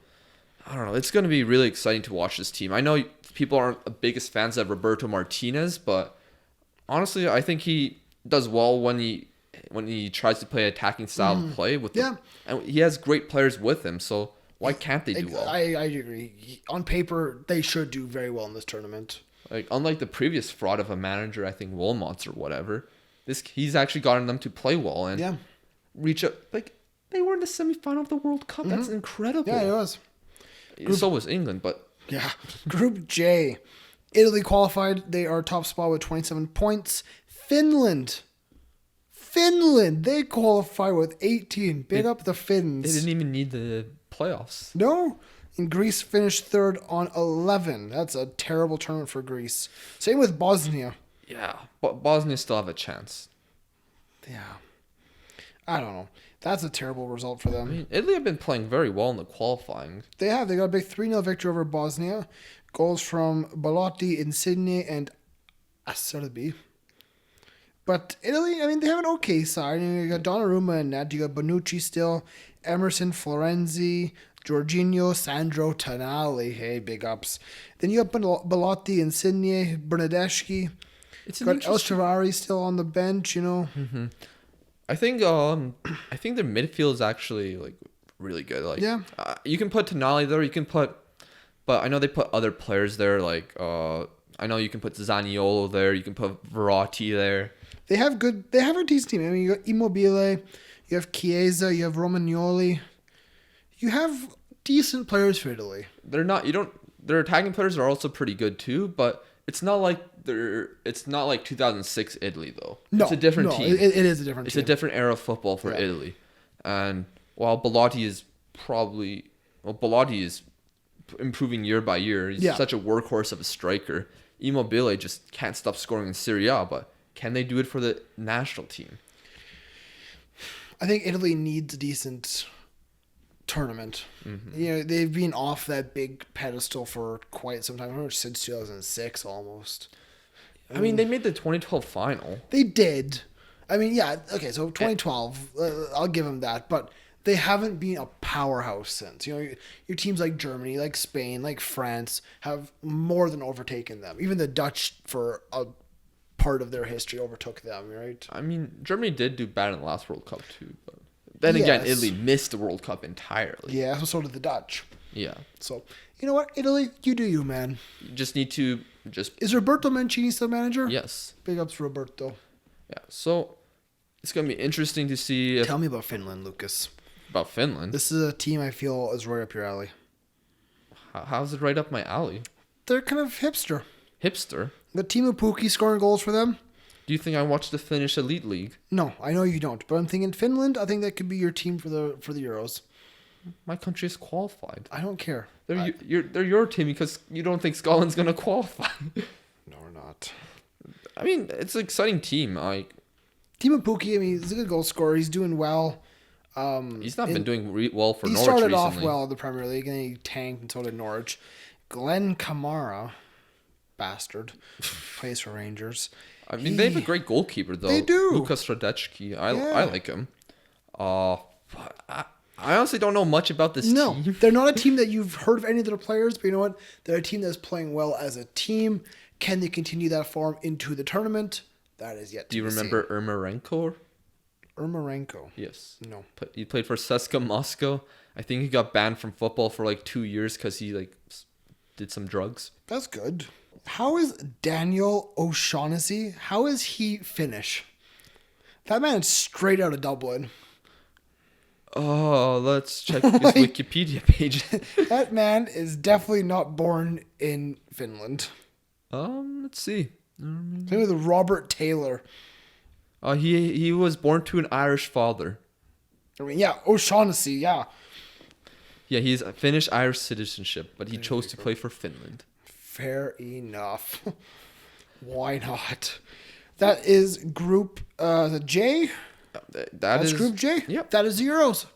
I don't know. It's going to be really exciting to watch this team. I know people aren't the biggest fans of Roberto Martinez, but honestly, I think he does well when he tries to play attacking style of play and he has great players with him. So why can't they do well? I agree. On paper, they should do very well in this tournament. Unlike the previous fraud of a manager, I think Wilmots or whatever, he's actually gotten them to play well and reach up. They were in the semifinal of the World Cup. That's incredible. Yeah, it was. So was England, but yeah. Group J, Italy qualified. They are top spot with 27 points. Finland, they qualify with 18. Big up the Finns. They didn't even need the playoffs. No. And Greece finished third on 11. That's a terrible tournament for Greece. Same with Bosnia. Yeah, but Bosnia still have a chance. Yeah. I don't know. That's a terrible result for them. I mean, Italy have been playing very well in the qualifying. They have. They got a big 3-0 victory over Bosnia. Goals from Belotti, Insigne, and Acerbi. But Italy, I mean, they have an okay side. You got Donnarumma and net. You got Bonucci still. Emerson, Florenzi, Jorginho, Sandro, Tonali. Hey, big ups. Then you got Belotti, Insigne, Bernadeschi. Got El Shaarawy still on the bench, Mm-hmm. I think their midfield is actually really good. You can put Tonali there. But I know they put other players there. I know you can put Zaniolo there. You can put Verratti there. They have a decent team. I mean, you got Immobile, you have Chiesa, you have Romagnoli. You have decent players for Italy. Their attacking players are also pretty good too, but it's not like 2006 Italy though. No, it's a different team. It is a different team. It's a different era of football for Italy. And while Belotti is improving year by year. He's such a workhorse of a striker. Immobile just can't stop scoring in Serie A, but can they do it for the national team? I think Italy needs a decent tournament. Mm-hmm. They've been off that big pedestal for quite some time. I remember since 2006 almost. I mean, they made the 2012 final. They did. I mean, yeah, okay, so 2012, I'll give them that, but they haven't been a powerhouse since. Your teams like Germany, like Spain, like France have more than overtaken them. Even the Dutch, for a part of their history, overtook them, right? I mean, Germany did do bad in the last World Cup too, but then again, Italy missed the World Cup entirely. Yeah, so did the Dutch. Yeah. So, you know what? Italy, you do you, man. You just need to Is Roberto Mancini still manager? Yes. Big ups to Roberto. Yeah, so it's going to be interesting to see. Tell me about Finland, Lucas. About Finland? This is a team I feel is right up your alley. How's it right up my alley? They're kind of hipster. Hipster? The Teemu Pukki scoring goals for them. Do you think I watched the Finnish Elite League? No, I know you don't. But I'm thinking Finland. I think that could be your team for the Euros. My country is qualified. I don't care. They're your team because you don't think Scotland's gonna qualify. No, we're not. I mean, it's an exciting team. Timo Pukki, I mean, he's a good goal scorer. He's doing well. He's not been doing well for Norwich recently. He started off well in the Premier League, and then he tanked, and so did Norwich. Glenn Kamara, bastard, plays for Rangers. I mean, they have a great goalkeeper, though. They do. Lukas Radecki. I like him. I honestly don't know much about this team. No, they're not a team that you've heard of any of their players, but you know what? They're a team that's playing well as a team. Can they continue that form into the tournament? That is yet to be seen. Do you remember Ermorenko? Ermorenko? Yes. No. He played for CSKA Moscow. I think he got banned from football for like 2 years because he did some drugs. That's good. How is Daniel O'Shaughnessy? How is he Finnish? That man is straight out of Dublin. Oh, let's check his Wikipedia page. That man is definitely not born in Finland. Let's see. Same with Robert Taylor. He was born to an Irish father. I mean, yeah, O'Shaughnessy, yeah. Yeah, he's a Finnish-Irish citizenship, but he chose to play for Finland. Fair enough. Why not? That is Group J. That's Group J? Yep. That is the Euros.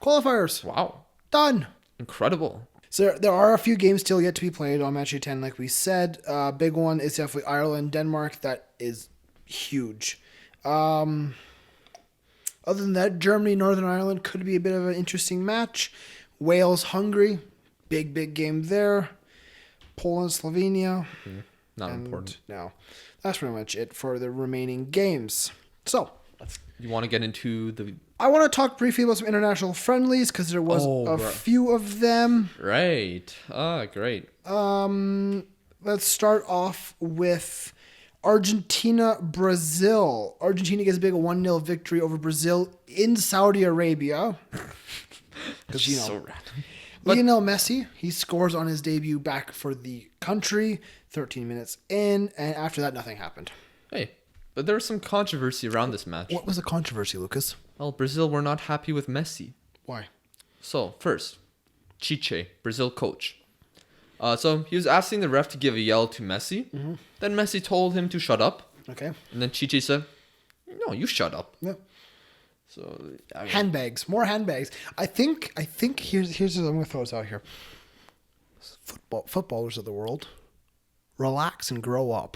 Qualifiers. Wow. Done. Incredible. So there are a few games still yet to be played on Match Day 10, like we said. Big one is definitely Ireland, Denmark. That is huge. Other than that, Germany, Northern Ireland could be a bit of an interesting match. Wales, Hungary. Big game there. Poland, Slovenia. Not important. No. That's pretty much it for the remaining games. So, you want to get into the... I want to talk briefly about some international friendlies because there was a few of them. Right. Great. Let's start off with Argentina, Brazil. Argentina gets a big 1-0 victory over Brazil in Saudi Arabia. Because, so random. Lionel Messi, he scores on his debut back for the country, 13 minutes in, and after that, nothing happened. Hey, but there was some controversy around this match. What was the controversy, Lucas? Well, Brazil were not happy with Messi. Why? So, first, Chiche, Brazil coach. So, he was asking the ref to give a yell to Messi. Mm-hmm. Then Messi told him to shut up. Okay. And then Chiche said, no, you shut up. Yeah. So, I mean, handbags, more handbags. I think here's I'm gonna throw this out here. Footballers of the world, relax and grow up.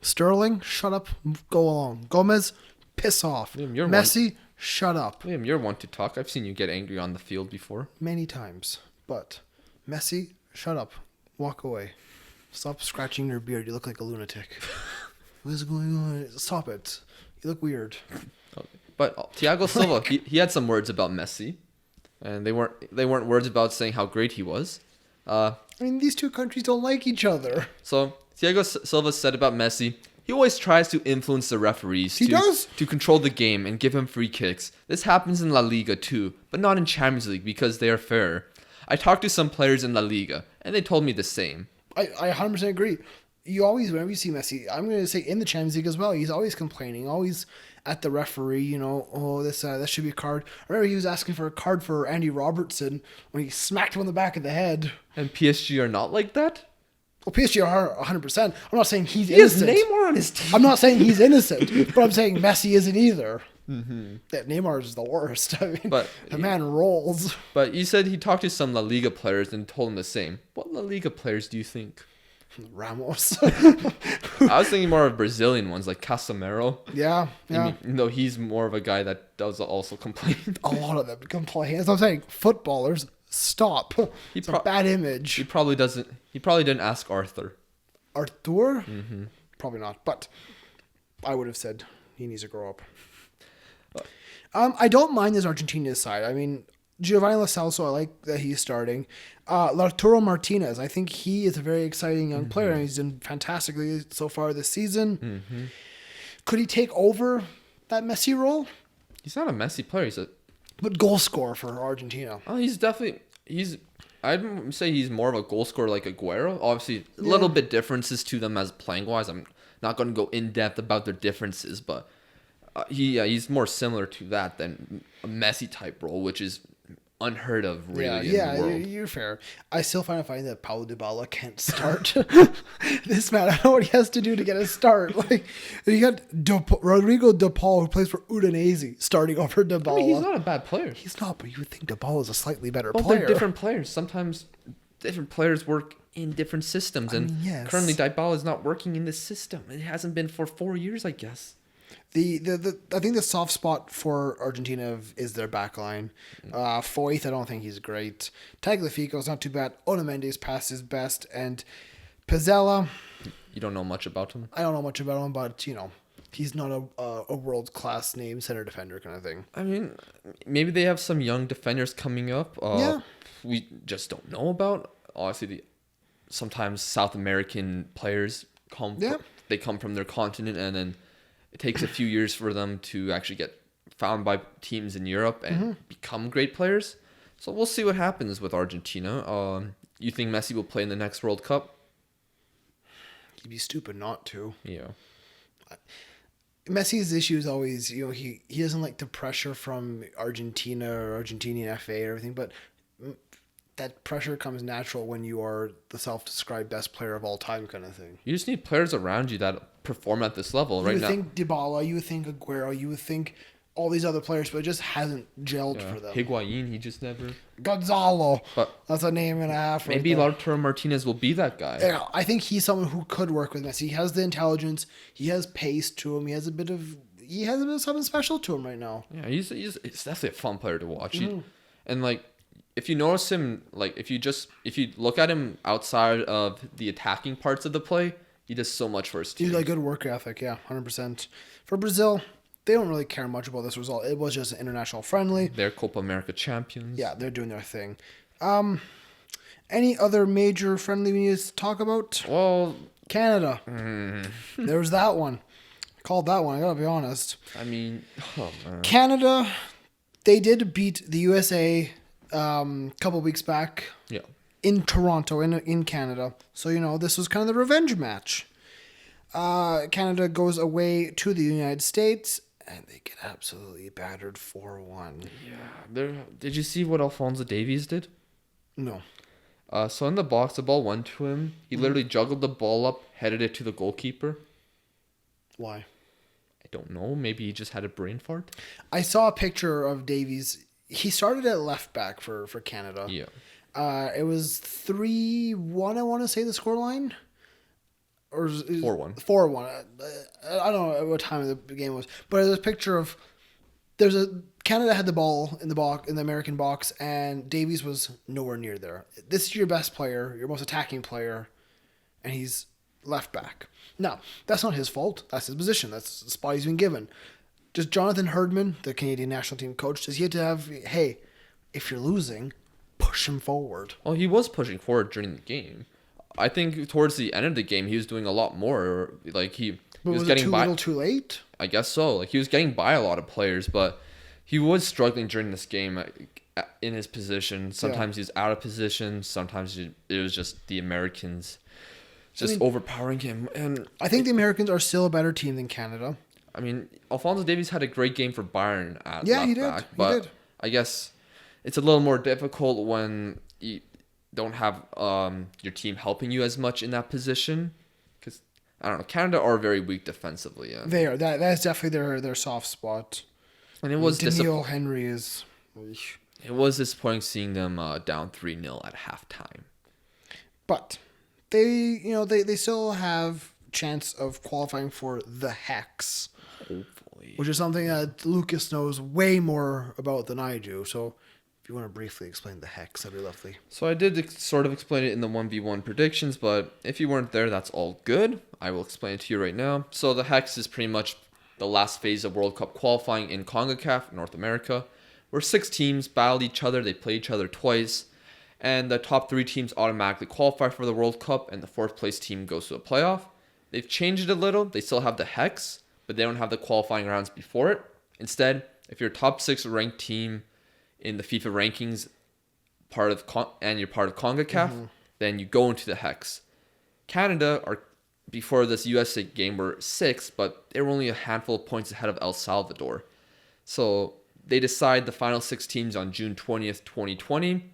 Sterling, shut up, go along. Gomez, piss off. Liam, Messi, shut up. Liam, you're one to talk. I've seen you get angry on the field before. Many times, but Messi, shut up, walk away, stop scratching your beard. You look like a lunatic. What is going on? Stop it. You look weird. Okay. But Thiago Silva, he had some words about Messi, and they weren't words about saying how great he was. I mean, these two countries don't like each other. So Thiago Silva said about Messi, he always tries to influence the referees to control the game and give him free kicks. This happens in La Liga too, but not in Champions League because they are fairer. I talked to some players in La Liga, and they told me the same. I 100% agree. You always, whenever you see Messi, I'm going to say in the Champions League as well, he's always complaining, always at the referee, that should be a card. I remember he was asking for a card for Andy Robertson when he smacked him on the back of the head. And PSG are not like that? Well, PSG are 100%. I'm not saying he's innocent. He has Neymar on his team. I'm not saying he's innocent, but I'm saying Messi isn't either. Mm-hmm. That Neymar is the worst. I mean, but the man rolls. But he said he talked to some La Liga players and told them the same. What La Liga players do you think? Ramos. I was thinking more of Brazilian ones like Casemiro. Yeah. I mean, he's more of a guy that does also complain. A lot of them complain. That's what I'm saying. Footballers, stop. It's a bad image. He probably didn't ask Arthur. Arthur? Mm-hmm. Probably not. But I would have said he needs to grow up. I don't mind this Argentina side. I mean, Giovanni Lo Celso, I like that he's starting. Lautaro Martinez, I think he is a very exciting young player, and he's done fantastically so far this season. Mm-hmm. Could he take over that Messi role? He's not a Messi player. But goal scorer for Argentina. Oh, I'd say he's more of a goal scorer like Aguero. Obviously, a little bit differences to them as playing wise. I'm not going to go in depth about their differences, but he's more similar to that than a Messi type role, which is unheard of, really. Yeah, in the world. you're fair. I still find it funny that Paulo Dybala can't start. This man, I don't know what he has to do to get a start. Like, you got Rodrigo De Paul, who plays for Udinese, starting over Dybala. I mean, he's not a bad player. He's not, but you would think Dybala is a slightly better But player. they're different players. Sometimes different players work in different systems, and currently Dybala is not working in this system. It hasn't been for 4 years, I guess. I think the soft spot for Argentina is their back line. Foyth, I don't think he's great. Tagliafico's not too bad. Otamendi's past his best, and Pizzella. You don't know much about him? I don't know much about him, but he's not a world class name center defender kind of thing. I mean, maybe they have some young defenders coming up. We just don't know about. Obviously, sometimes South American players come from their continent, and then it takes a few years for them to actually get found by teams in Europe and become great players. So we'll see what happens with Argentina. You think Messi will play in the next World Cup? He'd be stupid not to. Yeah. Messi's issue is always, he doesn't like the pressure from Argentina or Argentinian FA or everything, but that pressure comes natural when you are the self-described best player of all time kind of thing. You just need players around you that perform at this level right now. You would think Dybala, you would think Aguero, you would think all these other players, but it just hasn't gelled for them. Higuain, he just never... Gonzalo. But that's a name and a half. Maybe Lautaro Martinez will be that guy. Yeah, I think he's someone who could work with Messi. He has the intelligence. He has pace to him. He has a bit of something special to him right now. Yeah, he's definitely a fun player to watch. And like, if you notice him, like if you look at him outside of the attacking parts of the play, he does so much for his team. He's got good work ethic, yeah, 100%. For Brazil, they don't really care much about this result. It was just an international friendly. They're Copa America champions. Yeah, they're doing their thing. Any other major friendly we need to talk about? Well, Canada. There was that one. I called that one, I gotta be honest. I mean, oh man. Canada, they did beat the USA a couple weeks back. Yeah. In Toronto, in Canada. So, this was kind of the revenge match. Canada goes away to the United States, and they get absolutely battered 4-1. Yeah. Did you see what Alphonso Davies did? No. So in the box, the ball went to him. He literally juggled the ball up, headed it to the goalkeeper. Why? I don't know. Maybe he just had a brain fart. I saw a picture of Davies. He started at left back for Canada. Yeah. It was 3-1, I want to say the scoreline. Or 4-1. 4-1. I don't know what time of the game was. But there's a picture of... Canada had the ball in the American box, and Davies was nowhere near there. This is your best player, your most attacking player, and he's left back. Now, that's not his fault. That's his position. That's the spot he's been given. Does Jonathan Herdman, the Canadian national team coach, does he have to have, hey, if you're losing, push him forward? Well, he was pushing forward during the game. I think towards the end of the game, he was doing a lot more. Like he was getting by. Was it little too late? I guess so. Like he was getting by a lot of players, but he was struggling during this game in his position. Sometimes he's out of position. Sometimes it was just the Americans just overpowering him. And I think the Americans are still a better team than Canada. I mean, Alphonso Davies had a great game for Bayern at left back, but I guess it's a little more difficult when you don't have your team helping you as much in that position. Because, I don't know, Canada are very weak defensively. Yeah. They are. That's definitely their soft spot. And it was Thierry Henry is... It was disappointing seeing them down 3-0 at halftime. But they still have chance of qualifying for the Hex. Hopefully. Which is something that Lucas knows way more about than I do. So if you want to briefly explain the Hex, that'd be lovely. So I did sort of explain it in the 1v1 predictions, but if you weren't there, that's all good. I will explain it to you right now. So the Hex is pretty much the last phase of World Cup qualifying in CONCACAF, North America, where 6 teams battled each other. They play each other twice, and the top 3 teams automatically qualify for the World Cup, and the 4th place team goes to a playoff. They've changed it a little. They still have the Hex, but they don't have the qualifying rounds before it. Instead, if you're a top 6 ranked team in the FIFA rankings, and you're part of CONCACAF, then you go into the Hex. Canada are, before this USA game, were 6th, but they were only a handful of points ahead of El Salvador. So they decide the final 6 teams on June 20th, 2020.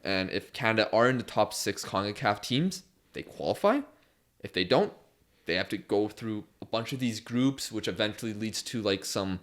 And if Canada are in the top 6 CONCACAF teams, they qualify. If they don't, they have to go through a bunch of these groups, which eventually leads to like some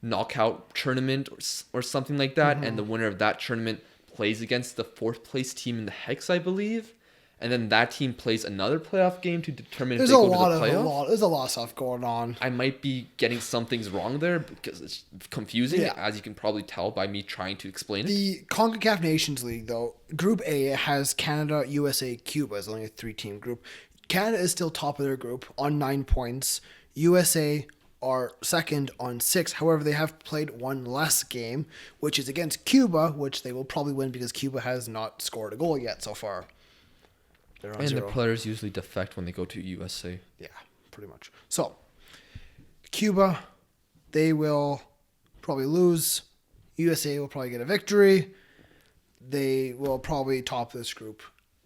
knockout tournament or something like that. And the winner of that tournament plays against the 4th place team in the Hex, I believe. And then that team plays another playoff game to determine if they go to the playoff. There's a lot of stuff going on. I might be getting some things wrong there because it's confusing, as you can probably tell by me trying to explain it. The CONCACAF Nations League, though, Group A has Canada, USA, Cuba. It's only a 3-team group. Canada is still top of their group on 9 points. USA are second on 6. However, they have played one less game, which is against Cuba, which they will probably win because Cuba has not scored a goal yet so far. And 0. The players usually defect when they go to USA. Yeah, pretty much. So, Cuba, they will probably lose. USA will probably get a victory. They will probably top this group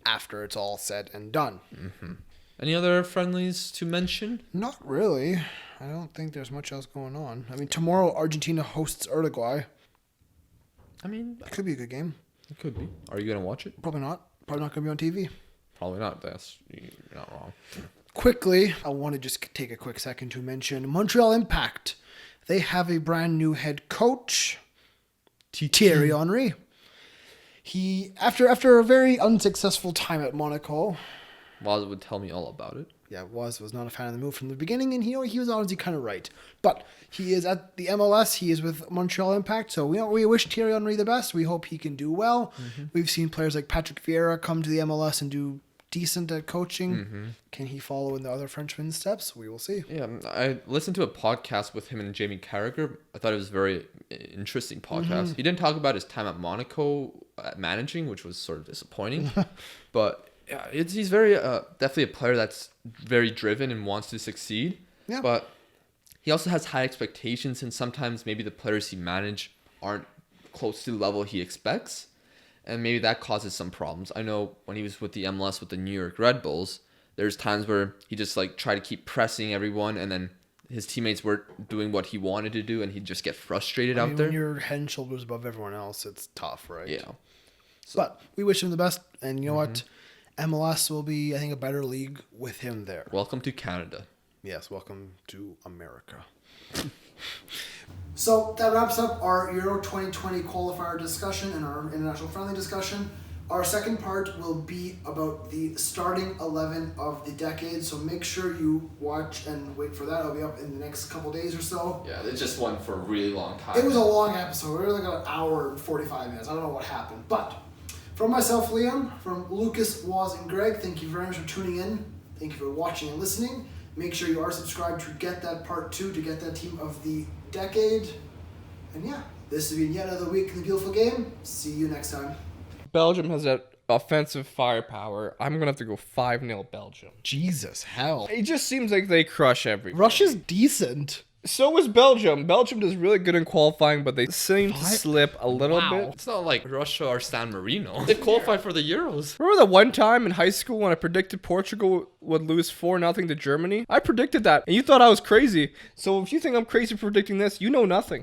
after it's all said and done. Mm-hmm. Any other friendlies to mention? Not really. I don't think there's much else going on. I mean, tomorrow Argentina hosts Uruguay. I mean, it could be a good game. It could be. Are you going to watch it? Probably not. Probably not going to be on TV. Probably not. You're not wrong. Quickly, I want to just take a quick second to mention Montreal Impact. They have a brand new head coach, Thierry Henry. He, after a very unsuccessful time at Monaco, Waz would tell me all about it. Yeah, was not a fan of the move from the beginning, and he was honestly kind of right. But he is at the MLS. He is with Montreal Impact, so we wish Thierry Henry the best. We hope he can do well. Mm-hmm. We've seen players like Patrick Vieira come to the MLS and do decent at coaching. Mm-hmm. Can he follow in the other Frenchman's steps? We will see. Yeah, I listened to a podcast with him and Jamie Carragher. I thought it was a very interesting podcast. Mm-hmm. He didn't talk about his time at Monaco managing, which was sort of disappointing, but. Yeah, he's very definitely a player that's very driven and wants to succeed. Yeah. But he also has high expectations, and sometimes maybe the players he manage aren't close to the level he expects, and maybe that causes some problems. I know when he was with the MLS with the New York Red Bulls, there's times where he just like tried to keep pressing everyone, and then his teammates weren't doing what he wanted to do, and he'd just get frustrated out there. When you're head and shoulders above everyone else, it's tough, right? Yeah. So, but we wish him the best, and you know what? MLS will be, I think, a better league with him there. Welcome to Canada. Yes, welcome to America. So that wraps up our Euro 2020 qualifier discussion and our international friendly discussion. Our second part will be about the starting 11 of the decade. So make sure you watch and wait for that. It'll be up in the next couple days or so. Yeah, it just went for a really long time. It was a long episode. We were like an hour and 45 minutes. I don't know what happened, but... From myself, Liam, from Lucas, Waz, and Greg, thank you very much for tuning in. Thank you for watching and listening. Make sure you are subscribed to get that part 2, to get that team of the decade. And yeah, this has been yet another week in the beautiful game. See you next time. Belgium has that offensive firepower. I'm going to have to go 5-0 Belgium. Jesus, hell. It just seems like they crush everybody. Russia's decent. So is Belgium. Belgium does really good in qualifying, but they seem to slip a little bit. It's not like Russia or San Marino. They've qualified for the Euros. Remember that one time in high school when I predicted Portugal would lose 4-0 to Germany? I predicted that, and you thought I was crazy. So if you think I'm crazy predicting this, you know nothing.